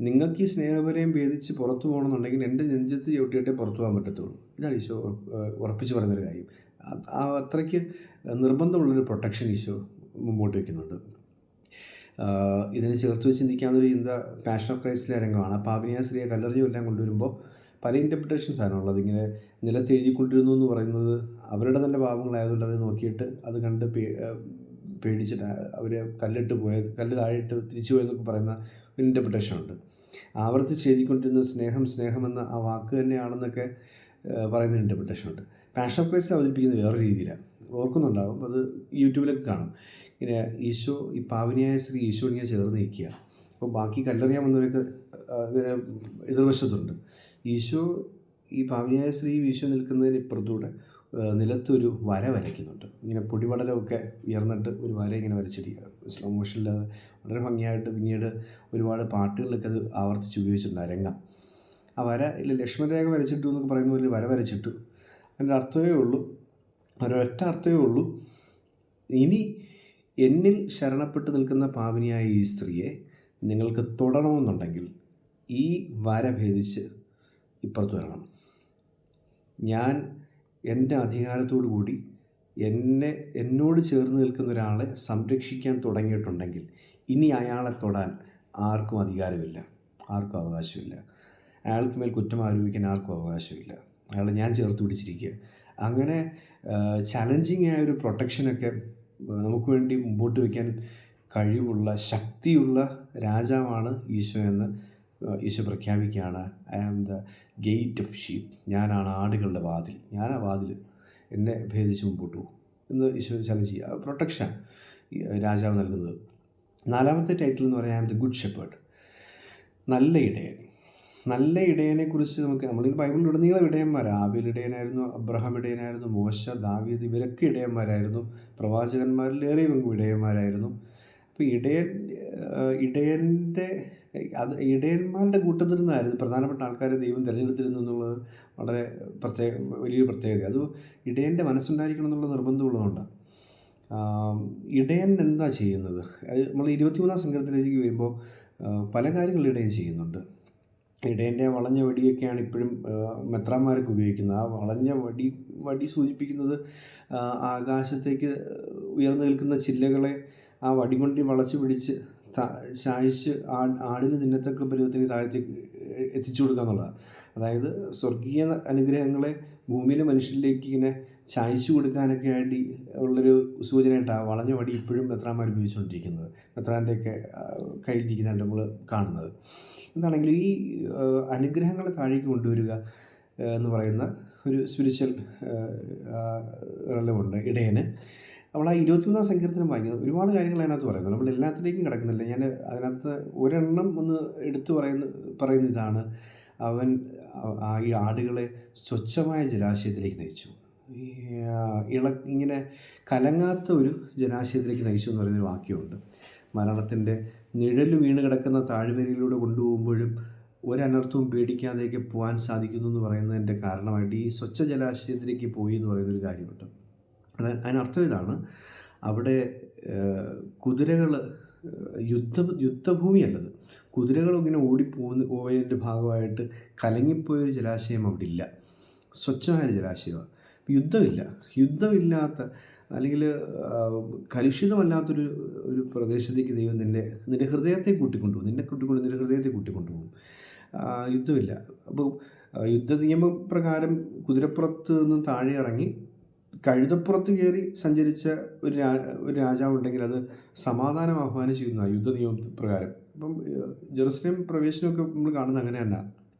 നിങ്ങൾക്ക് ഈ സ്നേഹവലയം ഭേദിച്ച് പുറത്തു പോകണമെന്നുണ്ടെങ്കിൽ എൻ്റെ നെഞ്ചത്ത് ചവിട്ടിയിട്ടേ പുറത്തു പോകാൻ പറ്റത്തുള്ളൂ. ഇതാണ് ഈശോ ഉറപ്പിച്ച് പറയുന്നൊരു കാര്യം. അത്രയ്ക്ക് നിർബന്ധമുള്ളൊരു പ്രൊട്ടക്ഷൻ ഈശോ മുമ്പോട്ട് വയ്ക്കുന്നുണ്ട്. ഇതിനെ ചേർത്ത് വെച്ച് ചിന്തിക്കാവുന്നൊരു ചിന്ത പാഷൻ ഓഫ് ക്രൈസ്റ്റിലെ രംഗമാണ്. പാപിനിയായ സ്ത്രീയെ കല്ലെറിഞ്ഞു എല്ലാം കൊണ്ടുവരുമ്പോൾ പല ഇൻ്റർപ്രിട്ടേഷൻസ് ആണുള്ളത്. ഇങ്ങനെ നിലത്തെഴുതിക്കൊണ്ടിരുന്നു എന്ന് പറയുന്നത് അവരുടെ തന്നെ പാപങ്ങളായതുകൊണ്ട് അത് നോക്കിയിട്ട് അത് കണ്ട് പേടിച്ചിട്ട് അവർ കല്ല് താഴെയിട്ട് തിരിച്ചു പോയെന്നൊക്കെ പറയുന്ന ഒരു ഇൻ്റർപ്രിട്ടേഷൻ ഉണ്ട്. ആവർത്തിച്ച് എഴുതിക്കൊണ്ടിരുന്ന സ്നേഹം എന്ന ആ വാക്ക് തന്നെയാണെന്നൊക്കെ പറയുന്ന ഇൻ്റർപ്രിട്ടേഷൻ ഉണ്ട്. പാഷൻ ഓഫ് ക്രൈസ്റ്റ് അവതരിപ്പിക്കുന്നത് വേറെ രീതിയിലാണ്. ഓർക്കുന്നുണ്ടാകും, അത് യൂട്യൂബിലൊക്കെ കാണും. ഇങ്ങനെ ഈശോ ഈ പാവനിയായ സ്ത്രീ ഈശോ ഇങ്ങനെ ചേർന്ന് നിൽക്കുക. അപ്പോൾ ബാക്കി കല്ലെറിയാൻ വന്നവരൊക്കെ ഇങ്ങനെ എതിർവശത്തുണ്ട്. ഈശോ ഈ പാവനിയായ സ്ത്രീ ഈശോ നിൽക്കുന്നതിന് ഇപ്പുറത്തൂടെ നിലത്തൊരു വര വരയ്ക്കുന്നുണ്ട്. ഇങ്ങനെ പൊടിപടലമൊക്കെ ഉയർന്നിട്ട് ഒരു വര ഇങ്ങനെ വരച്ചിരിക്കുക. സ്ലോ മോഷനിൽ അത് വളരെ ഭംഗിയായിട്ട് പിന്നീട് ഒരുപാട് പാട്ടുകളിലൊക്കെ അത് ആവർത്തിച്ച് ഉപയോഗിച്ചിട്ടുണ്ട്. രംഗം ആ വര ഇല്ല ലക്ഷ്മണരേഖ വരച്ചിട്ടു എന്നൊക്കെ പറയുന്ന പോലെ വര വരച്ചിട്ടു. അതിൻ്റെ അർത്ഥമേ ഉള്ളൂ, ഒരൊറ്റ അർത്ഥമേ ഉള്ളൂ, ഇനി എന്നിൽ ശരണപ്പെട്ട് നിൽക്കുന്ന പാപിനിയായ ഈ സ്ത്രീയെ നിങ്ങൾക്ക് തൊടണമെന്നുണ്ടെങ്കിൽ ഈ വര ഭേദിച്ച് ഇപ്പുറത്ത് വരണം. ഞാൻ എൻ്റെ അധികാരത്തോടു കൂടി എന്നോട് ചേർന്ന് നിൽക്കുന്ന ഒരാളെ സംരക്ഷിക്കാൻ തുടങ്ങിയിട്ടുണ്ടെങ്കിൽ ഇനി അയാളെ തൊടാൻ ആർക്കും അധികാരമില്ല, ആർക്കും അവകാശമില്ല. അയാൾക്ക് മേൽ കുറ്റം ആരോപിക്കാൻ ആർക്കും അവകാശമില്ല. അയാളെ ഞാൻ ചേർത്ത് പിടിച്ചിരിക്കുക. അങ്ങനെ ചലഞ്ചിങ് ആയ ഒരു പ്രൊട്ടക്ഷനൊക്കെ നമുക്ക് വേണ്ടി മുമ്പോട്ട് വയ്ക്കാൻ കഴിവുള്ള ശക്തിയുള്ള രാജാവാണ് ഈശോ എന്ന് ഈശോ പ്രഖ്യാപിക്കുകയാണ്. I am the gate of sheep, ഞാനാണ് ആടുകളുടെ വാതിൽ, ഞാനാ വാതിൽ, എന്നെ ഭേദിച്ച് മുമ്പോട്ട് പോകും എന്ന് ഈശോ ചലഞ്ച് ചെയ്യുക. പ്രൊട്ടക്ഷൻ രാജാവ് നൽകുന്നത്. 4ാമത്തെ ടൈറ്റിൽ എന്ന് പറയാൻ ദ ഗുഡ് ഷെപ്പേർഡ്, നല്ല ഇടയൻ. നല്ല ഇടയനെക്കുറിച്ച് നമ്മൾ ബൈബിളിൽ ഉടനീളം ഇടയന്മാരാണ്. ആബേൽ ഇടയനായിരുന്നു, അബ്രഹാം ഇടയനായിരുന്നു, മോശ, ദാവീദ്, ഇവരൊക്കെ ഇടയന്മാരായിരുന്നു. പ്രവാചകന്മാരിലേറെ പങ്കും ഇടയന്മാരായിരുന്നു. അപ്പോൾ ഇടയന്മാരുടെ കൂട്ടത്തിൽ നിന്നായിരുന്നു പ്രധാനപ്പെട്ട ആൾക്കാരെ ദൈവം തിരഞ്ഞെടുത്തിരുന്നു എന്നുള്ളത് വളരെ വലിയൊരു പ്രത്യേകത. അത് ഇടയൻ്റെ മനസ്സുണ്ടായിരിക്കണം എന്നുള്ള നിർബന്ധമുള്ളതുകൊണ്ടാണ്. ഇടയൻ എന്താ ചെയ്യുന്നത്? നമ്മൾ 23ാം സങ്കീർത്തനത്തിലേക്ക് വരുമ്പോൾ പല കാര്യങ്ങൾ ഇടയൻ ചെയ്യുന്നുണ്ട്. ഇടയൻ്റെ വളഞ്ഞ വടിയൊക്കെയാണ് ഇപ്പോഴും മെത്രാന്മാരൊക്കെ ഉപയോഗിക്കുന്നത്. ആ വളഞ്ഞ വടി സൂചിപ്പിക്കുന്നത് ആകാശത്തേക്ക് ഉയർന്നു നിൽക്കുന്ന ചില്ലകളെ ആ വടി കൊണ്ട് വളച്ച് പിടിച്ച് ചായച്ച് ആടിന് തിന്നത്തക്ക പരുവത്തിന് താഴത്തേക്ക് എത്തിച്ചു കൊടുക്കുക എന്നുള്ളതാണ്. അതായത് സ്വർഗീയ അനുഗ്രഹങ്ങളെ ഭൂമിയിലെ മനുഷ്യരിലേക്ക് ഇങ്ങനെ ചായച്ചു കൊടുക്കാനൊക്കെ ആയിട്ട് ഉള്ളൊരു സൂചനയായിട്ടാണ് വളഞ്ഞ വടി ഇപ്പോഴും മെത്രാന്മാർ ഉപയോഗിച്ചുകൊണ്ടിരിക്കുന്നത്. മെത്രാൻ്റെയൊക്കെ കയ്യിലിരിക്കുന്നതാണ് നമ്മൾ കാണുന്നത്. എന്താണെങ്കിലും ഈ അനുഗ്രഹങ്ങളെ താഴേക്ക് കൊണ്ടുവരിക എന്ന് പറയുന്ന ഒരു സ്പിരിച്വൽ റെലവുണ്ട് ഇടയന്. നമ്മൾ ആ 23ാം സങ്കീർത്തനം വായിക്കുന്നത് ഒരുപാട് കാര്യങ്ങൾ അതിനകത്ത് പറയുന്നത്. നമ്മൾ എല്ലാത്തിലേക്കും കിടക്കുന്നില്ല. ഞാൻ അതിനകത്ത് ഒരെണ്ണം ഒന്ന് എടുത്തു പറയുന്ന ഇതാണ്, അവൻ ഈ ആടുകളെ സ്വച്ഛമായ ജലാശയത്തിലേക്ക് നയിച്ചു. ഇങ്ങനെ കലങ്ങാത്ത ഒരു ജലാശയത്തിലേക്ക് നയിച്ചു എന്ന് പറയുന്നൊരു വാക്യമുണ്ട്. മരണത്തിൻ്റെ നിഴൽ വീണ് കിടക്കുന്ന താഴ്വരയിലൂടെ കൊണ്ടുപോകുമ്പോഴും ഒരനർത്ഥവും പേടിക്കാതെയൊക്കെ പോകാൻ സാധിക്കുന്നു എന്ന് പറയുന്നതിൻ്റെ കാരണമായിട്ട് ഈ സ്വച്ഛ ജലാശയത്തിലേക്ക് പോയി എന്ന് പറയുന്നൊരു കാര്യമുണ്ട്. അതിനർത്ഥം ഇതാണ്, അവിടെ കുതിരകൾ യുദ്ധഭൂമിയല്ലത്. കുതിരകൾ ഇങ്ങനെ പോയതിൻ്റെ ഭാഗമായിട്ട് കലങ്ങിപ്പോയൊരു ജലാശയം അവിടെ ഇല്ല. സ്വച്ഛമായ ജലാശയമാണ്. യുദ്ധമില്ലാത്ത അല്ലെങ്കിൽ കലുഷിതമല്ലാത്തൊരു പ്രദേശത്തേക്ക് ദൈവം നിൻ്റെ ഹൃദയത്തെ കൂട്ടിക്കൊണ്ടുപോകും. നിൻ്റെ ഹൃദയത്തെ കൂട്ടിക്കൊണ്ടുപോകും. യുദ്ധമില്ല. അപ്പോൾ യുദ്ധ നിയമപ്രകാരം കുതിരപ്പുറത്ത് നിന്നും താഴെ ഇറങ്ങി കഴുതപ്പുറത്ത് കയറി സഞ്ചരിച്ച ഒരു രാജാവുണ്ടെങ്കിൽ അത് സമാധാനം ആഹ്വാനം ചെയ്യുന്നതാണ് യുദ്ധ നിയമപ്രകാരം. അപ്പം ജെറുസലേം പ്രവേശനമൊക്കെ നമ്മൾ കാണുന്നത് അങ്ങനെ തന്നെ,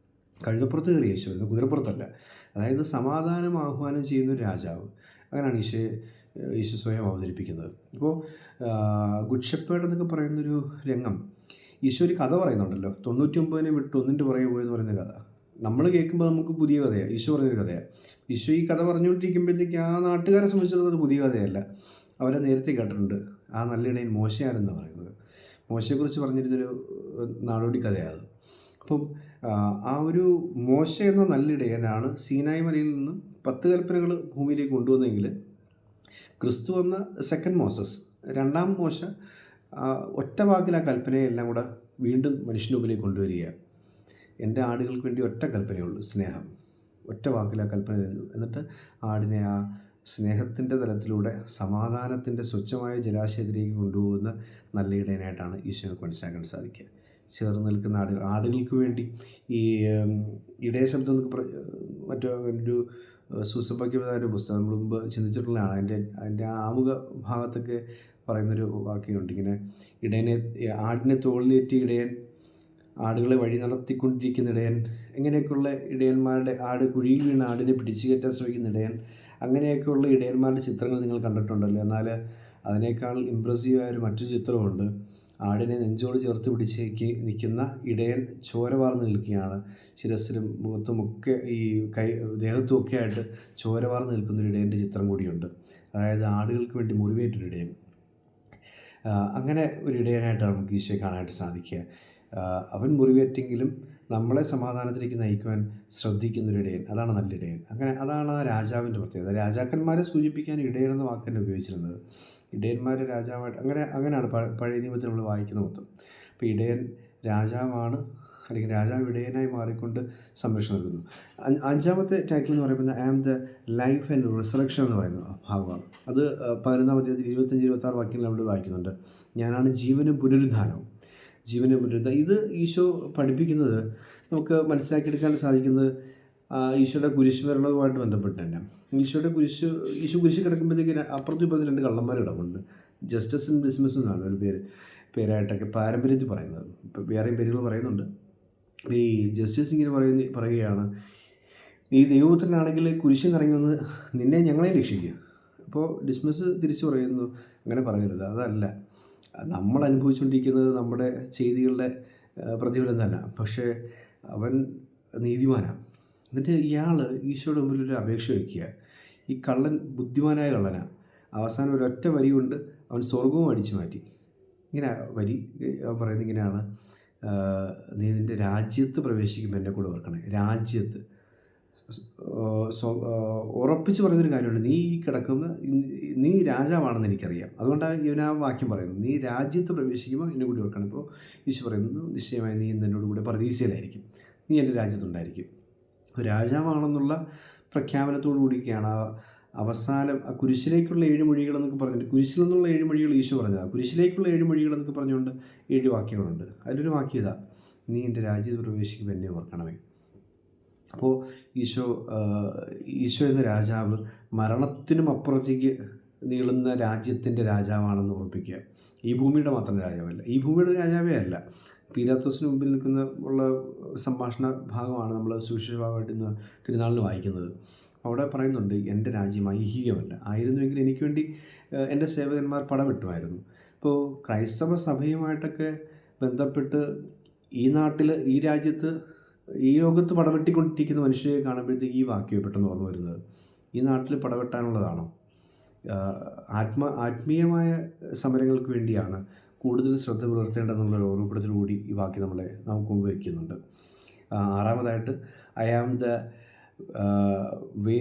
കഴുതപ്പുറത്ത് കയറി യേശു വരുന്നത്, കുതിരപ്പുറത്തല്ല. അതായത് സമാധാനം ആഹ്വാനം ചെയ്യുന്നൊരു രാജാവ്. അങ്ങനെയാണ് ഈശോ സ്വയം അവതരിപ്പിക്കുന്നത്. ഇപ്പോൾ ഗുഡ് ഷെപ്പേർഡ് എന്നൊക്കെ പറയുന്നൊരു രംഗം ഈശോ ഒരു കഥ പറയുന്നുണ്ടല്ലോ, 99 വിട്ട് ഒന്നിൻ്റെ പുറകെ പോയെന്ന് പറയുന്ന കഥ. നമ്മൾ കേൾക്കുമ്പോൾ നമുക്ക് പുതിയ കഥയാണ്, ഈശോ പറഞ്ഞൊരു കഥയാണ്. ഈശോ ഈ കഥ പറഞ്ഞുകൊണ്ടിരിക്കുമ്പോഴത്തേക്ക് ആ നാട്ടുകാരെ സംബന്ധിച്ചിടത്തോളം പുതിയ കഥയല്ല, അവരെ നേരത്തെ കേട്ടിട്ടുണ്ട്. ആ നല്ല ഇടയൻ മോശയാണെന്നാണ് പറയുന്നത്. മോശയെക്കുറിച്ച് പറഞ്ഞിരുന്നൊരു നാടോടി കഥയാണ്. അപ്പം ആ ഒരു മോശ എന്ന നല്ലിടയനാണ് സീനായി മലയിൽ നിന്നും 10 കൽപ്പനകൾ ഭൂമിയിലേക്ക് കൊണ്ടുവന്നെങ്കിൽ ക്രിസ്തു എന്ന സെക്കൻഡ് മോസസ്, 2ാം മോശ ഒറ്റ വാക്കിൽ ആ കൽപ്പനയെല്ലാം കൂടെ വീണ്ടും മനുഷ്യൻ്റെ മുമ്പിലേക്ക് കൊണ്ടുവരികയാണ്. എൻ്റെ ആടുകൾക്ക് വേണ്ടി ഒറ്റ കൽപ്പനയുള്ളൂ, സ്നേഹം. ഒറ്റ വാക്കിൽ ആ കൽപ്പന തരുന്നു. എന്നിട്ട് ആടിനെ ആ സ്നേഹത്തിൻ്റെ തലത്തിലൂടെ സമാധാനത്തിൻ്റെ സ്വച്ഛമായ ജലാശയത്തിലേക്ക് കൊണ്ടുപോകുന്ന നല്ല ഇടയനായിട്ടാണ് ഈശോനെ മനസ്സിലാക്കാൻ സാധിക്കുക. ചേർന്ന് നിൽക്കുന്ന ആടുകൾക്ക് വേണ്ടി ഈ ഇടയ ശബ്ദം എന്നൊക്കെ മറ്റൊരു സൂസപ്പാക്കിയ പുസ്തകം നമ്മൾ മുമ്പ് ചിന്തിച്ചിട്ടുള്ളതാണ്. അതിൻ്റെ ആമുഖ ഭാഗത്തൊക്കെ പറയുന്നൊരു വാക്യമുണ്ട് ഇങ്ങനെ, ആടിനെ തോളിലേറ്റി ഇടയൻ, ആടുകളെ വഴി നടത്തിക്കൊണ്ടിരിക്കുന്ന ഇടയൻ, ഇങ്ങനെയൊക്കെയുള്ള ഇടയന്മാരുടെ, കുഴിയിൽ വീണ ആടിനെ പിടിച്ചു കയറ്റാൻ ശ്രമിക്കുന്ന ഇടയൻ, അങ്ങനെയൊക്കെയുള്ള ഇടയന്മാരുടെ ചിത്രങ്ങൾ നിങ്ങൾ കണ്ടിട്ടുണ്ടല്ലോ. എന്നാൽ അതിനേക്കാൾ ഇമ്പ്രസീവായൊരു മറ്റൊരു ചിത്രമുണ്ട്. ആടിനെ നെഞ്ചോട് ചേർത്ത് പിടിച്ചേക്ക് നിൽക്കുന്ന ഇടയൻ ചോര വാർന്ന് നിൽക്കുകയാണ്. ശിരസ്സിലും മുഖത്തുമൊക്കെ ഈ ദേഹത്തുമൊക്കെ ആയിട്ട് ചോര വാർന്ന് നിൽക്കുന്നൊരു ഇടയൻ്റെ ചിത്രം കൂടിയുണ്ട്. അതായത് ആടുകൾക്ക് വേണ്ടി മുറിവേറ്റൊരു ഇടയൻ. അങ്ങനെ ഒരു ഇടയനായിട്ടാണ് നമുക്ക് ഈശോയെ കാണാനായിട്ട് സാധിക്കുക. അവൻ മുറിവേറ്റെങ്കിലും നമ്മളെ സമാധാനത്തിലേക്ക് നയിക്കുവാൻ ശ്രദ്ധിക്കുന്നൊരു ഇടയൻ, അതാണ് നല്ലിടയൻ. അതാണ് ആ രാജാവിൻ്റെ പ്രത്യേകത. രാജാക്കന്മാരെ സൂചിപ്പിക്കാൻ ഇടയൻ എന്ന വാക്കന്നെ ഉപയോഗിച്ചിരുന്നത്. ഇടയന്മാർ രാജാവായിട്ട് അങ്ങനെയാണ് പഴയ നിയമത്തിൽ നമ്മൾ വായിക്കുന്ന മൊത്തം. അപ്പോൾ ഇടയൻ രാജാവാണ്, അല്ലെങ്കിൽ രാജാവ് ഇടയനായി മാറിക്കൊണ്ട് സംരക്ഷണം നൽകുന്നു. അഞ്ചാമത്തെ ടൈറ്റിൽ എന്ന് പറയുന്നത് I am the life and resurrection എന്ന് പറയുന്ന ഭാഗമാണ്. അത് 11-ാം അധ്യായത്തിൽ 25-26 വാക്യങ്ങൾ നമ്മൾ വായിക്കുന്നുണ്ട്. ഞാനാണ് ജീവനും പുനരുദ്ധാനവും. ജീവനും പുനരുദ്ധാനം, ഇത് ഈശോ പഠിപ്പിക്കുന്നത് നമുക്ക് മനസ്സിലാക്കിയെടുക്കാൻ സാധിക്കുന്നത് ഈശോയുടെ കുരിശുമരണവുമായിട്ട് ബന്ധപ്പെട്ട് തന്നെ. ഈശോ കുരിശ് കിടക്കുമ്പോഴത്തേക്ക് അപ്പുറത്തും ഇപ്പുറത്തും 2 കള്ളന്മാർ കിടക്കുന്നുണ്ട്. ജസ്റ്റിസും ഡിസ്മിസും എന്നാണ് ഒരു പേരായിട്ടൊക്കെ പാരമ്പര്യത്തിൽ പറയുന്നത്. ഇപ്പോൾ വേറെയും പേരുകൾ പറയുന്നുണ്ട്. ഈ ജസ്റ്റിസ് ഇങ്ങനെ പറയുകയാണ്, ഈ ദൈവപുത്രനാണെങ്കിൽ കുരിശിൽ നിറങ്ങി വന്ന് നിന്നെ ഞങ്ങളെ രക്ഷിക്കുക. അപ്പോൾ ഡിസ്മിസ് തിരിച്ചു പറയുന്നു, അങ്ങനെ പറയരുത്, അതല്ല, നമ്മൾ അനുഭവിച്ചുകൊണ്ടിരിക്കുന്നത് നമ്മുടെ ചെയ്തികളുടെ പ്രതിഫലം തന്നെ. പക്ഷേ അവൻ നീതിമാനാണ്. എന്നിട്ട് ഇയാൾ ഈശോയുടെ മുമ്പിൽ ഒരു അപേക്ഷ വയ്ക്കുക. ഈ കള്ളൻ ബുദ്ധിമാനായ കള്ളനാണ്. അവസാനം ഒരൊറ്റ വരി കൊണ്ട് അവൻ സ്വർഗവും അടിച്ചു മാറ്റി. ഇങ്ങനെ വരി പറയുന്നത് ഇങ്ങനെയാണ്, നീ നിൻ്റെ രാജ്യത്ത് പ്രവേശിക്കുമ്പോൾ എന്നെ കൂടെ ഓർക്കണേ. രാജ്യത്ത് ഉറപ്പിച്ച് പറയുന്നൊരു കാര്യമുണ്ട്. നീ കിടക്കുന്ന നീ രാജാവാണെന്ന് എനിക്കറിയാം, അതുകൊണ്ടാണ് ഇവൻ ആ വാക്യം പറയുന്നത്. നീ രാജ്യത്ത് പ്രവേശിക്കുമ്പോൾ എന്നെ കൂടി ഓർക്കണം. ഇപ്പോൾ ഈശോ പറയുന്നു, നിശ്ചയമായി നീ എന്നോട് കൂടെ പരദീസയിലായിരിക്കും, നീ എൻ്റെ രാജ്യത്തുണ്ടായിരിക്കും. രാജാവാണെന്നുള്ള പ്രഖ്യാപനത്തോടു കൂടിയൊക്കെയാണ് അവസാനം ആ കുരിശിലേക്കുള്ള 7 മൊഴികളെന്നൊക്കെ പറഞ്ഞിട്ട്, കുരിശിൽ നിന്നുള്ള 7 മൊഴികൾ ഈശോ പറഞ്ഞതാണ്. കുരിശിലേക്കുള്ള 7 മൊഴികളെന്നൊക്കെ പറഞ്ഞുകൊണ്ട് 7 വാക്യങ്ങളുണ്ട്. അതിലൊരു വാക്യം ഇതാ, നീ എൻ്റെ രാജ്യത്ത് പ്രവേശിക്കുമ്പോൾ എന്നെ ഓർക്കണമേ. അപ്പോൾ ഈശോ എന്ന രാജാവ് മരണത്തിനും അപ്പുറത്തേക്ക് നീളുന്ന രാജ്യത്തിൻ്റെ രാജാവാണെന്ന് ഓർപ്പിക്കുക. ഈ ഭൂമിയുടെ മാത്രം രാജാവല്ല, ഈ ഭൂമിയുടെ രാജാവേ അല്ല. പീലാത്തോസിന് മുമ്പിൽ ഉള്ള സംഭാഷണ ഭാഗമാണ് നമ്മൾ സുവിശേഷ ഭാഗമായിട്ട് ഇന്ന് തിരുനാളിന് വായിക്കുന്നത്. അവിടെ പറയുന്നുണ്ട്, എൻ്റെ രാജ്യം ഐഹികമല്ല, ആയിരുന്നുവെങ്കിൽ എനിക്ക് വേണ്ടി എൻ്റെ സേവകന്മാർ പടവെട്ടുമായിരുന്നു. ഇപ്പോൾ ക്രൈസ്തവ സഭയുമായിട്ടൊക്കെ ബന്ധപ്പെട്ട് ഈ നാട്ടിൽ, ഈ രാജ്യത്ത്, ഈ ലോകത്ത് പടവെട്ടിക്കൊണ്ടിരിക്കുന്ന മനുഷ്യരെ കാണുമ്പോഴത്തേക്ക് ഈ വാക്യം പെട്ടെന്ന് ഓർമ്മ വരുന്നത്. ഈ നാട്ടിൽ പടവെട്ടാനുള്ളതാണോ? ആത്മീയമായ സമരങ്ങൾക്ക് വേണ്ടിയാണ് കൂടുതൽ ശ്രദ്ധ പുലർത്തേണ്ടതെന്നുള്ള ഓർമ്മപ്പെടുത്തൽ കൂടി ഈ വാക്യം നമുക്ക് മുമ്പ് വയ്ക്കുന്നുണ്ട്. 6-മതായിട്ട് I am the way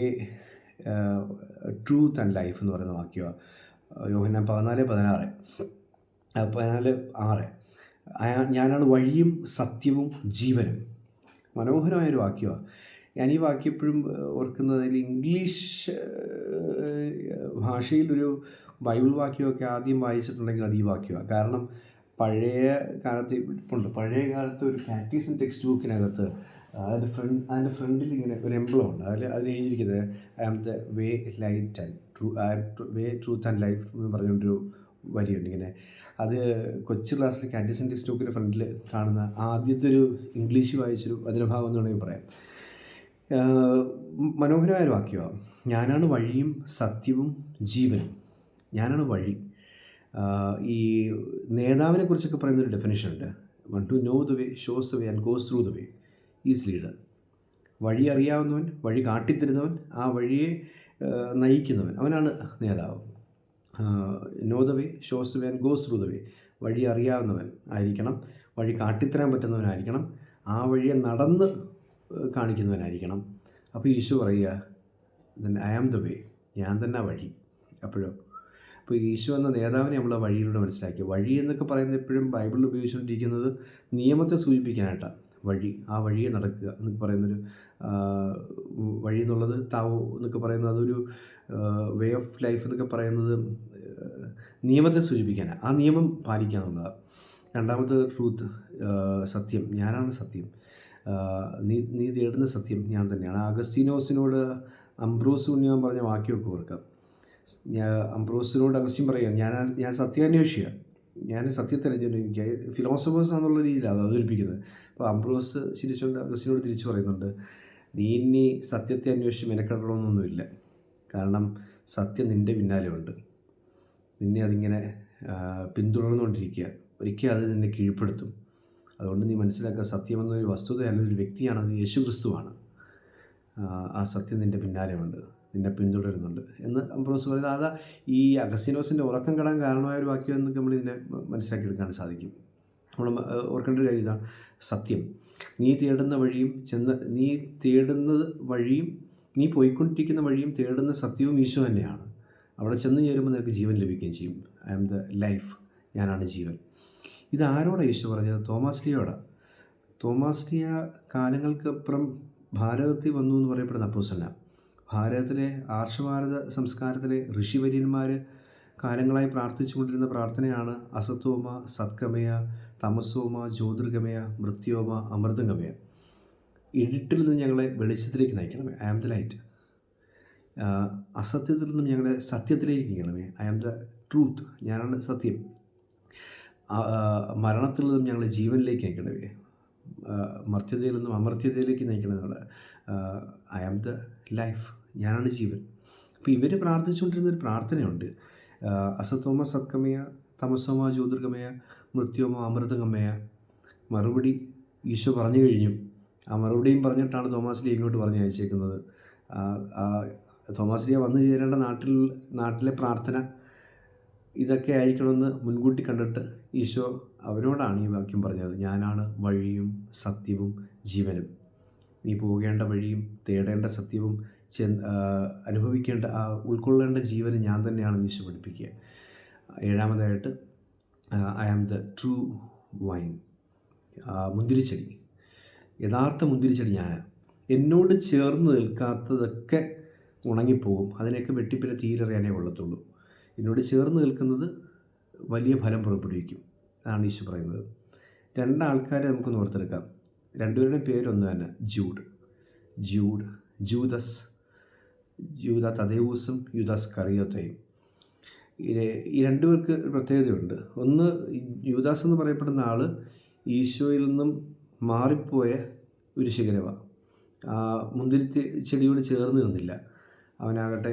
truth and life എന്ന് പറയുന്ന വാക്യമാണ്. യോഹന്നാൻ 14:6 ഞാനാണ് വഴിയും സത്യവും ജീവനും. മനോഹരമായൊരു വാക്യമാണ്. ഞാൻ ഈ വാക്യം എപ്പോഴും ഓർക്കുന്നതിൽ ഇംഗ്ലീഷ് ഭാഷയിലൊരു ബൈബിൾ വാക്യമൊക്കെ ആദ്യം വായിച്ചിട്ടുണ്ടെങ്കിൽ അത് ഈ വാക്യമാണ്. കാരണം പഴയ കാലത്ത് ഒരു കാറ്റീസം ടെക്സ്റ്റ് ബുക്കിനകത്ത് അതിൻ്റെ ഫ്രണ്ടിൽ ഇങ്ങനെ ഒരു എംബ്ലം ഉണ്ട്. അതിൽ എഴുതിയിരിക്കുന്നത് I am the way light and truth and life എന്ന് പറഞ്ഞുകൊണ്ടൊരു വരിയുണ്ട്. ഇങ്ങനെ അത് കൊച്ചു ക്ലാസ്സിൽ കാറ്റീസം ടെക്സ്റ്റ് ബുക്കിൻ്റെ ഫ്രണ്ടിൽ കാണുന്ന ആദ്യത്തെ ഒരു ഇംഗ്ലീഷ് വായിച്ചൊരു വചനഭാഗം എന്ന് വേണമെങ്കിൽ പറയാം. മനോഹരമായൊരു വാക്യമാണ്. ഞാനാണ് വഴിയും സത്യവും ജീവനും. ഞാനാണ് വഴി. ഈ നേതാവിനെ കുറിച്ചൊക്കെ പറയുന്നൊരു ഡെഫിനേഷൻ ഉണ്ട്. One to know the way shows the way and goes through the way is leader. വഴി അറിയാവുന്നവൻ, വഴി കാട്ടിത്തരുന്നവൻ, ആ വഴിയെ നയിക്കുന്നവൻ, അവനാണ് നേതാവ്. Know the way shows the way and goes through the way. വഴി അറിയാവുന്നവൻ ആയിരിക്കണം, വഴി കാട്ടിത്തരാൻ പറ്റുന്നവനായിരിക്കണം, ആ വഴിയെ നടന്ന് കാണിക്കുന്നവനായിരിക്കണം. അപ്പോൾ ഈശോ പറയുക, ഐ ആം ദ വേ, ഞാൻ തന്നെ വഴി. അപ്പോൾ ഈശോ എന്ന നേതാവിനെ നമ്മൾ വഴിയിലൂടെ മനസ്സിലാക്കി. വഴി എന്നൊക്കെ പറയുന്നത് എപ്പോഴും ബൈബിളിൽ ഉപയോഗിച്ചുകൊണ്ടിരിക്കുന്നത് നിയമത്തെ സൂചിപ്പിക്കാനായിട്ടാണ്. വഴി, ആ വഴിയെ നടക്കുക എന്നൊക്കെ പറയുന്നൊരു വഴി എന്നുള്ളത്, താവോ എന്നൊക്കെ പറയുന്നത് അതൊരു വേ ഓഫ് ലൈഫ് എന്നൊക്കെ പറയുന്നത് നിയമത്തെ സൂചിപ്പിക്കാനാണ്. ആ നിയമം പാലിക്കുക എന്നുള്ളതാണ്. രണ്ടാമത്തെ ട്രൂത്ത്, സത്യം, ഞാനാണ് സത്യം. നീ തേടുന്ന സത്യം ഞാൻ തന്നെയാണ്. അഗസ്തീനോസിനോട് അംബ്രോസ് ഉണ്ണിയാൻ പറഞ്ഞ വാക്യമൊക്കെ ഓർക്കാം. അംബ്രോസിനോട് അഗസ്റ്റിൻ പറയുക, ഞാൻ സത്യാന്വേഷിയാണ്, ഞാൻ സത്യത്തെ അന്വേഷിക്കുക. ഫിലോസഫേഴ്സ് എന്നുള്ള രീതിയിലാണ് അത് അവതരിപ്പിക്കുന്നത്. അപ്പോൾ അംബ്രോസ് ചിരിച്ചുകൊണ്ട് അഗസ്റ്റിനോട് തിരിച്ചു പറയുന്നുണ്ട്, നീ ഇനി സത്യത്തെ അന്വേഷിച്ച് മെനക്കെടണമെന്നൊന്നുമില്ല. കാരണം സത്യം നിൻ്റെ പിന്നാലെ ഉണ്ട്. നിന്നെ അതിങ്ങനെ പിന്തുടർന്നുകൊണ്ടിരിക്കുക. ഒരിക്കലും അത് നിന്നെ കീഴ്പ്പെടുത്തും. അതുകൊണ്ട് നീ മനസ്സിലാക്കുക, സത്യമെന്നൊരു വസ്തുതയല്ല, ഒരു വ്യക്തിയാണ്, അത് യേശുക്രിസ്തുവാണ്. ആ സത്യം നിൻ്റെ പിന്നാലെ ഉണ്ട്, നിന്നെ പിന്തുടരുന്നുണ്ട് എന്ന് അംബ്രോസ് പറയുന്നത്. അതാ ഈ അഗസ്തീനോസിൻ്റെ ഉറക്കം കെടാൻ കാരണമായ ഒരു വാക്യം എന്നൊക്കെ നമ്മൾ ഇതിനെ മനസ്സിലാക്കിയെടുക്കാൻ സാധിക്കും. നമ്മൾ ഓർക്കേണ്ട ഒരു കാര്യം ഇതാണ്: സത്യം. നീ തേടുന്ന വഴിയും നീ പോയിക്കൊണ്ടിരിക്കുന്ന വഴിയും തേടുന്ന സത്യവും ഈശോ തന്നെയാണ്. അവിടെ ചെന്ന് ചേരുമ്പോൾ നിനക്ക് ജീവൻ ലഭിക്കുകയും ചെയ്യും. ഐ ആം ദ ലൈഫ്, ഞാനാണ് ജീവൻ. ഇതാരോടാണ് ഈശോ പറഞ്ഞത്? തോമാസ്ലിയോടാണ്. തോമാസ്ലിയ കാലങ്ങൾക്കപ്പുറം ഭാരതത്തിൽ വന്നു എന്ന് പറയപ്പെടുന്ന അപ്പോസ്തലനാണ്. ഭാരതത്തിലെ ആർഷഭാരത സംസ്കാരത്തിലെ ഋഷിവര്യന്മാർ കാലങ്ങളായി പ്രാർത്ഥിച്ചുകൊണ്ടിരുന്ന പ്രാർത്ഥനയാണ് അസത്തോമ സത്കമയ, തമസോമ ജ്യോതിർഗമയ, മൃത്യോമ അമൃതംഗമയ. ഇരുട്ടിൽ നിന്ന് ഞങ്ങളെ വെളിച്ചത്തിലേക്ക് നയിക്കണമേ, ഐ ആം ദ ലൈറ്റ്. അസത്യത്തിൽ നിന്നും ഞങ്ങളെ സത്യത്തിലേക്ക് നയിക്കണമേ, ഐ ആം ദ ട്രൂത്ത്, ഞാനാണ് സത്യം. മരണത്തിൽ നിന്നും ഞങ്ങളെ ജീവനിലേക്ക് നയിക്കണമേ, മർത്യതയിൽ നിന്നും അമർത്യതയിലേക്ക് നയിക്കണമെന്നുള്ള ഐ ആം ദ ലൈഫ്, ഞാനാണ് ജീവൻ. അപ്പോൾ ഇവർ പ്രാർത്ഥിച്ചുകൊണ്ടിരുന്നൊരു പ്രാർത്ഥനയുണ്ട്: അസത്തോമ സത്കമയ, തമസോമ ജ്യോതിർഗമയ, മൃത്യോമ അമൃതഗമയ. മറുപടി ഈശോ പറഞ്ഞു കഴിഞ്ഞു. ആ മറുപടിയും പറഞ്ഞിട്ടാണ് തോമാസ്ലിയ ഇങ്ങോട്ട് പറഞ്ഞ് അയച്ചേക്കുന്നത്. തോമാസ്ലിയ വന്നു ചേരേണ്ട നാട്ടിലെ പ്രാർത്ഥന ഇതൊക്കെ ആയിരിക്കണമെന്ന് മുൻകൂട്ടി കണ്ടിട്ട് ഈശോ അവരോടാണ് ഈ വാക്യം പറഞ്ഞത്: ഞാനാണ് വഴിയും സത്യവും ജീവനും. നീ പോകേണ്ട വഴിയും തേടേണ്ട സത്യവും അനുഭവിക്കേണ്ട ഉൾക്കൊള്ളേണ്ട ജീവനും ഞാൻ തന്നെയാണെന്ന് ഈശോ പഠിപ്പിക്കുക. ഏഴാമതായിട്ട് I am the true vine, മുന്തിരിച്ചെടി, യഥാർത്ഥ മുന്തിരിച്ചെടി ഞാനാണ്. എന്നോട് ചേർന്ന് നിൽക്കാത്തതൊക്കെ ഉണങ്ങിപ്പോകും, അതിനെയൊക്കെ വെട്ടിപ്പിന്നെ തീരെറിയാനേ കൊള്ളത്തുള്ളൂ. എന്നോട് ചേർന്ന് നിൽക്കുന്നത് വലിയ ഫലം പുറപ്പെടുവിക്കും, അതാണ് ഈശോ പറയുന്നത്. രണ്ടാൾക്കാരെ നമുക്കൊന്ന് ഓർത്തെടുക്കാം. രണ്ടുപേരുടെയും പേരൊന്നു തന്നെ, യൂദാ തദേവൂസും യൂദാസ് കറിയോത്തയും. ഈ രണ്ടുപേർക്ക് ഒരു പ്രത്യേകതയുണ്ട്. ഒന്ന്, യൂദാസ് എന്ന് പറയപ്പെടുന്ന ആൾ ഈശോയിൽ നിന്നും മാറിപ്പോയ ഒരു ശിഖരമാണ്. മുന്തിരി ചെടിയോട് ചേർന്ന് നിന്നില്ല, അവനാകട്ടെ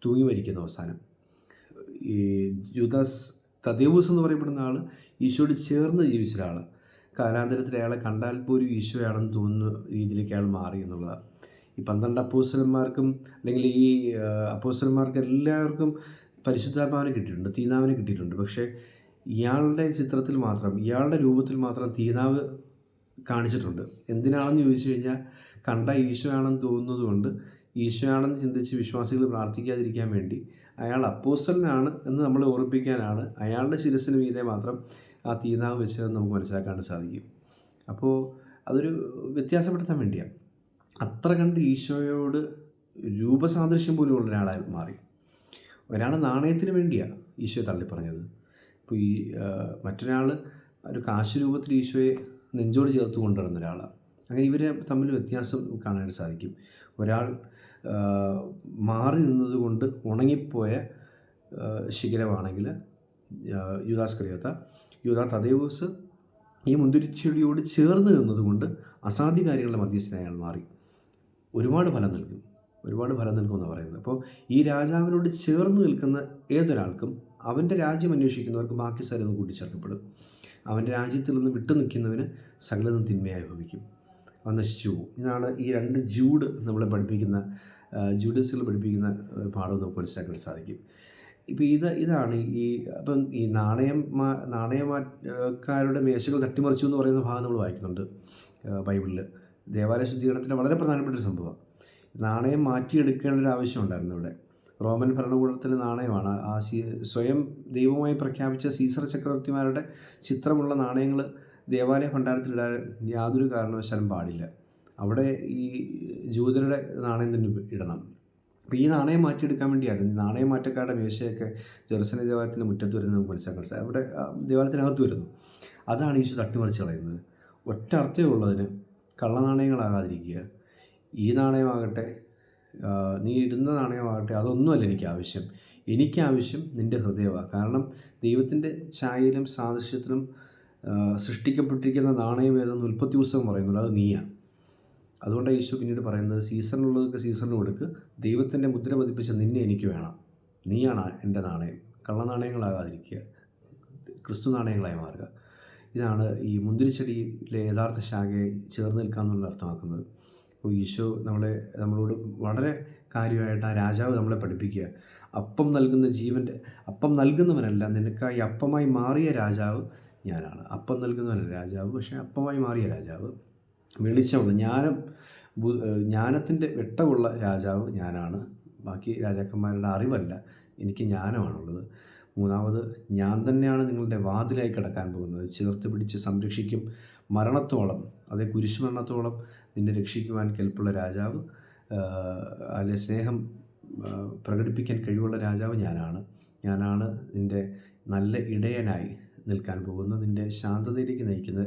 തൂങ്ങി മരിക്കുന്ന അവസാനം. ഈ യൂദാസ് തദേവൂസ് എന്ന് പറയപ്പെടുന്ന ആൾ ഈശോയോട് ചേർന്ന് ജീവിച്ച ഒരാൾ. കാലാന്തരത്തിൽ അയാളെ കണ്ടാൽ പോലും ഈശോയാണെന്ന് തോന്നുന്ന രീതിയിലേക്ക് അയാൾ മാറി എന്നുള്ളതാണ്. ഈ 12 അപ്പോസ്തലന്മാർക്കും അല്ലെങ്കിൽ ഈ അപ്പോസ്തലന്മാർക്ക് എല്ലാവർക്കും പരിശുദ്ധാത്മാവിനെ കിട്ടിയിട്ടുണ്ട്, തീനാവിനെ കിട്ടിയിട്ടുണ്ട്. പക്ഷേ ഇയാളുടെ ചിത്രത്തിൽ മാത്രം, ഇയാളുടെ രൂപത്തിൽ മാത്രം തീനാവ് കാണിച്ചിട്ടുണ്ട്. എന്തിനാണെന്ന് ചോദിച്ചു കഴിഞ്ഞാൽ, കണ്ട ഈശോയാണെന്ന് തോന്നുന്നത് കൊണ്ട് ഈശോയാണെന്ന് ചിന്തിച്ച് വിശ്വാസികൾ പ്രാർത്ഥിക്കാതിരിക്കാൻ വേണ്ടി അയാൾ അപ്പോസ്തലനാണ് എന്ന് നമ്മളെ ഓർമ്മിപ്പിക്കാനാണ് അയാളുടെ ശിരസിന് മീതെ മാത്രം ആ തീനാവ് വെച്ചതെന്ന് നമുക്ക് മനസ്സിലാക്കാൻ സാധിക്കും. അപ്പോൾ അതൊരു വ്യത്യാസപ്പെടുത്താൻ വേണ്ടിയാണ്. അത്ര കണ്ട് ഈശോയോട് രൂപസാദൃശ്യം പോലും ഉള്ള ഒരാളായി മാറി. ഒരാൾ നാണയത്തിന് വേണ്ടിയാണ് ഈശോയെ തള്ളിപ്പറഞ്ഞത്. ഇപ്പോൾ ഈ മറ്റൊരാൾ ഒരു കാശ് രൂപത്തിൽ ഈശോയെ നെഞ്ചോട് ചേർത്ത് കൊണ്ടുവരുന്ന ഒരാളാണ്. അങ്ങനെ ഇവരെ തമ്മിൽ വ്യത്യാസം കാണാനായിട്ട് സാധിക്കും. ഒരാൾ മാറി നിന്നതുകൊണ്ട് ഉണങ്ങിപ്പോയ ശിഖരമാണെങ്കിൽ യൂദാസ് കറിയോത്ത, യൂദാ തദേവൂസ് ഈ മുന്തിരിച്ചെടിയോട് ചേർന്ന് നിന്നതുകൊണ്ട് അസാധ്യ കാര്യങ്ങളുടെ മധ്യസ്ഥനായി അയാൾ മാറി. ഒരുപാട് ഫലം നൽകുമെന്ന് പറയുന്നത്. അപ്പോൾ ഈ രാജാവിനോട് ചേർന്ന് നിൽക്കുന്ന ഏതൊരാൾക്കും അവൻ്റെ രാജ്യം അന്വേഷിക്കുന്നവർക്ക് ബാക്കി സകലതും കൂട്ടിച്ചേർക്കപ്പെടും. അവൻ്റെ രാജ്യത്തിൽ നിന്ന് വിട്ടു നിൽക്കുന്നവന് സകലതും തിന്മയായി ഭവിക്കും, അവൻ നശിച്ചു പോകും. ഇതാണ് ഈ രണ്ട് ജൂഡ് നമ്മളെ പഠിപ്പിക്കുന്ന, ജൂഡസുകൾ പഠിപ്പിക്കുന്ന പാഠം നമുക്ക് മനസ്സിലാക്കാൻ സാധിക്കും. ഇപ്പോൾ ഇതാണ് അപ്പം ഈ നാണയക്കാരുടെ മേശകൾ തട്ടിമറിച്ചു എന്ന് പറയുന്ന ഭാഗം നമ്മൾ വായിക്കുന്നുണ്ട് ബൈബിളിൽ. ദേവാലയ ശുദ്ധീകരണത്തിൻ്റെ വളരെ പ്രധാനപ്പെട്ട ഒരു സംഭവമാണ്. നാണയം മാറ്റിയെടുക്കേണ്ട ഒരു ആവശ്യം ഉണ്ടായിരുന്നു ഇവിടെ. റോമൻ ഭരണകൂടത്തിൻ്റെ നാണയമാണ്. സ്വയം ദൈവമായി പ്രഖ്യാപിച്ച സീസർ ചക്രവർത്തിമാരുടെ ചിത്രമുള്ള നാണയങ്ങൾ ദേവാലയ ഭണ്ഡാരത്തിലിടാൻ യാതൊരു കാരണവശാലും പാടില്ല. അവിടെ ഈ ജൂതരുടെ നാണയം തന്നെ ഇടണം. അപ്പോൾ ഈ നാണയം മാറ്റിയെടുക്കാൻ വേണ്ടിയായിരുന്നു നാണയം മാറ്റക്കാരുടെ മേശയൊക്കെ ജെറുസലേം ദേവാലയത്തിൻ്റെ മുറ്റത്ത് വരുന്നത് നമുക്ക് മനസ്സിലാക്കാൻ സാധിക്കും. അവിടെ ദേവാലയത്തിനകത്ത് വരുന്നു. അതാണ് ഈശോ തട്ടിമറിച്ച് കളയുന്നത്. ഒറ്റ അർത്ഥമേ ഉള്ളതിന്, കള്ളനാണയങ്ങളാകാതിരിക്കുക. ഈ നാണയമാകട്ടെ, നീ ഇടുന്ന നാണയമാകട്ടെ, അതൊന്നുമല്ല എനിക്കാവശ്യം നിൻ്റെ ഹൃദയമാണ്. കാരണം ദൈവത്തിൻ്റെ ഛായയിലും സാദൃശ്യത്തിലും സൃഷ്ടിക്കപ്പെട്ടിരിക്കുന്ന നാണയം ഏതെന്ന് ഉൽപ്പത്തി പുസ്തകം പറയുന്നുണ്ട്, അത് നീയാണ്. അതുകൊണ്ടാണ് ഈശോ പിന്നീട് പറയുന്നത്, സീസറിനുള്ളതൊക്കെ സീസറിന് കൊടുക്ക്, ദൈവത്തിൻ്റെ മുദ്ര പതിപ്പിച്ച നിന്നെ എനിക്ക് വേണം, നീയാണ് എൻ്റെ നാണയം. കള്ളനാണയങ്ങളാകാതിരിക്കുക, ക്രിസ്തു നാണയങ്ങളായി മാറുക. ഇതാണ് ഈ മുന്തിരിച്ചെടിയിലെ യഥാർത്ഥ ശാഖയെ ചേർന്ന് നിൽക്കുക എന്നുള്ള അർത്ഥമാക്കുന്നത്. അപ്പോൾ ഈശോ നമ്മളോട് വളരെ കാര്യമായിട്ട് ആ രാജാവ് നമ്മളെ പഠിപ്പിക്കുക, അപ്പം നൽകുന്നവനല്ല, നിനക്കായി അപ്പമായി മാറിയ രാജാവ് ഞാനാണ്. അപ്പം നൽകുന്നവനല്ല രാജാവ്, പക്ഷേ അപ്പമായി മാറിയ രാജാവ്. വെളിച്ചമുള്ള ജ്ഞാനത്തിൻ്റെ വെട്ടമുള്ള രാജാവ് ഞാനാണ്. ബാക്കി രാജാക്കന്മാരുടെ അറിവല്ല, എനിക്ക് ജ്ഞാനമാണുള്ളത്. മൂന്നാമത്, ഞാൻ തന്നെയാണ് നിങ്ങളുടെ വാതിലായി കിടക്കാൻ പോകുന്നത്. ചേർത്ത് പിടിച്ച് സംരക്ഷിക്കും മരണത്തോളം, അതേ കുരിശുമരണത്തോളം നിന്നെ രക്ഷിക്കുവാൻ കെൽപ്പുള്ള രാജാവ്, അതിലെ സ്നേഹം പ്രകടിപ്പിക്കാൻ കഴിവുള്ള രാജാവ് ഞാനാണ് നിൻ്റെ നല്ല ഇടയനായി നിൽക്കാൻ പോകുന്ന, നിൻ്റെ ശാന്തതയിലേക്ക് നയിക്കുന്ന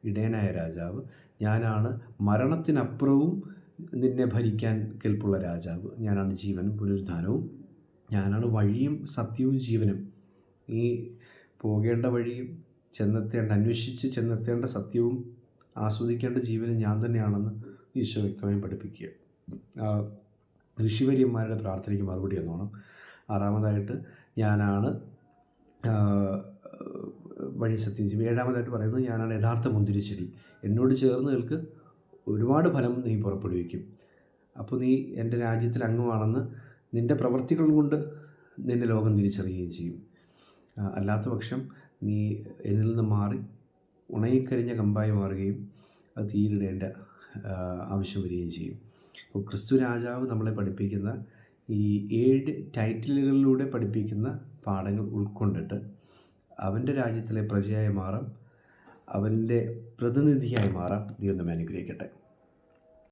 ഇടയനായ രാജാവ് ഞാനാണ്. മരണത്തിനപ്പുറവും നിന്നെ ഭരിക്കാൻ കെൽപ്പുള്ള രാജാവ് ഞാനാണ്. ജീവനും പുനരുദ്ധാനവും ഞാനാണ്. വഴിയും സത്യവും ജീവനും. നീ പോകേണ്ട വഴിയും അന്വേഷിച്ച് ചെന്നെത്തേണ്ട സത്യവും ആസ്വദിക്കേണ്ട ജീവനും ഞാൻ തന്നെയാണെന്ന് ഈശോ വ്യക്തമായും പഠിപ്പിക്കുക. ഋഷിവര്യന്മാരുടെ പ്രാർത്ഥനയ്ക്ക് മറുപടി എന്നോണം. ആറാമതായിട്ട്, ഞാനാണ് വഴി സത്യം ജീവൻ. ഏഴാമതായിട്ട് പറയുന്നത്, ഞാനാണ് യഥാർത്ഥ മുന്തിരിച്ചെടി. എന്നോട് ചേർന്ന് നിൽക്ക്, ഒരുപാട് ഫലം നീ പുറപ്പെടുവിക്കും. അപ്പോൾ നീ എൻ്റെ രാജ്യത്തിൽ അംഗമാണെന്ന് നിൻ്റെ പ്രവൃത്തികൾ കൊണ്ട് നിന്നെ ലോകം തിരിച്ചറിയുകയും ചെയ്യും. അല്ലാത്ത പക്ഷം നീ എന്നിൽ നിന്ന് മാറി ഉണങ്ങിക്കരിഞ്ഞ കമ്പായി മാറുകയും അത് തീരിടേണ്ട ആവശ്യം വരികയും ചെയ്യും. അപ്പോൾ ക്രിസ്തു രാജാവ് നമ്മളെ പഠിപ്പിക്കുന്ന ഈ 7 ടൈറ്റിലുകളിലൂടെ പഠിപ്പിക്കുന്ന പാഠങ്ങൾ ഉൾക്കൊണ്ടിട്ട് അവൻ്റെ രാജ്യത്തിലെ പ്രജയായി മാറാം, അവൻ്റെ പ്രതിനിധിയായി മാറാം. ദൈവം നമ്മെ അനുഗ്രഹിക്കട്ടെ.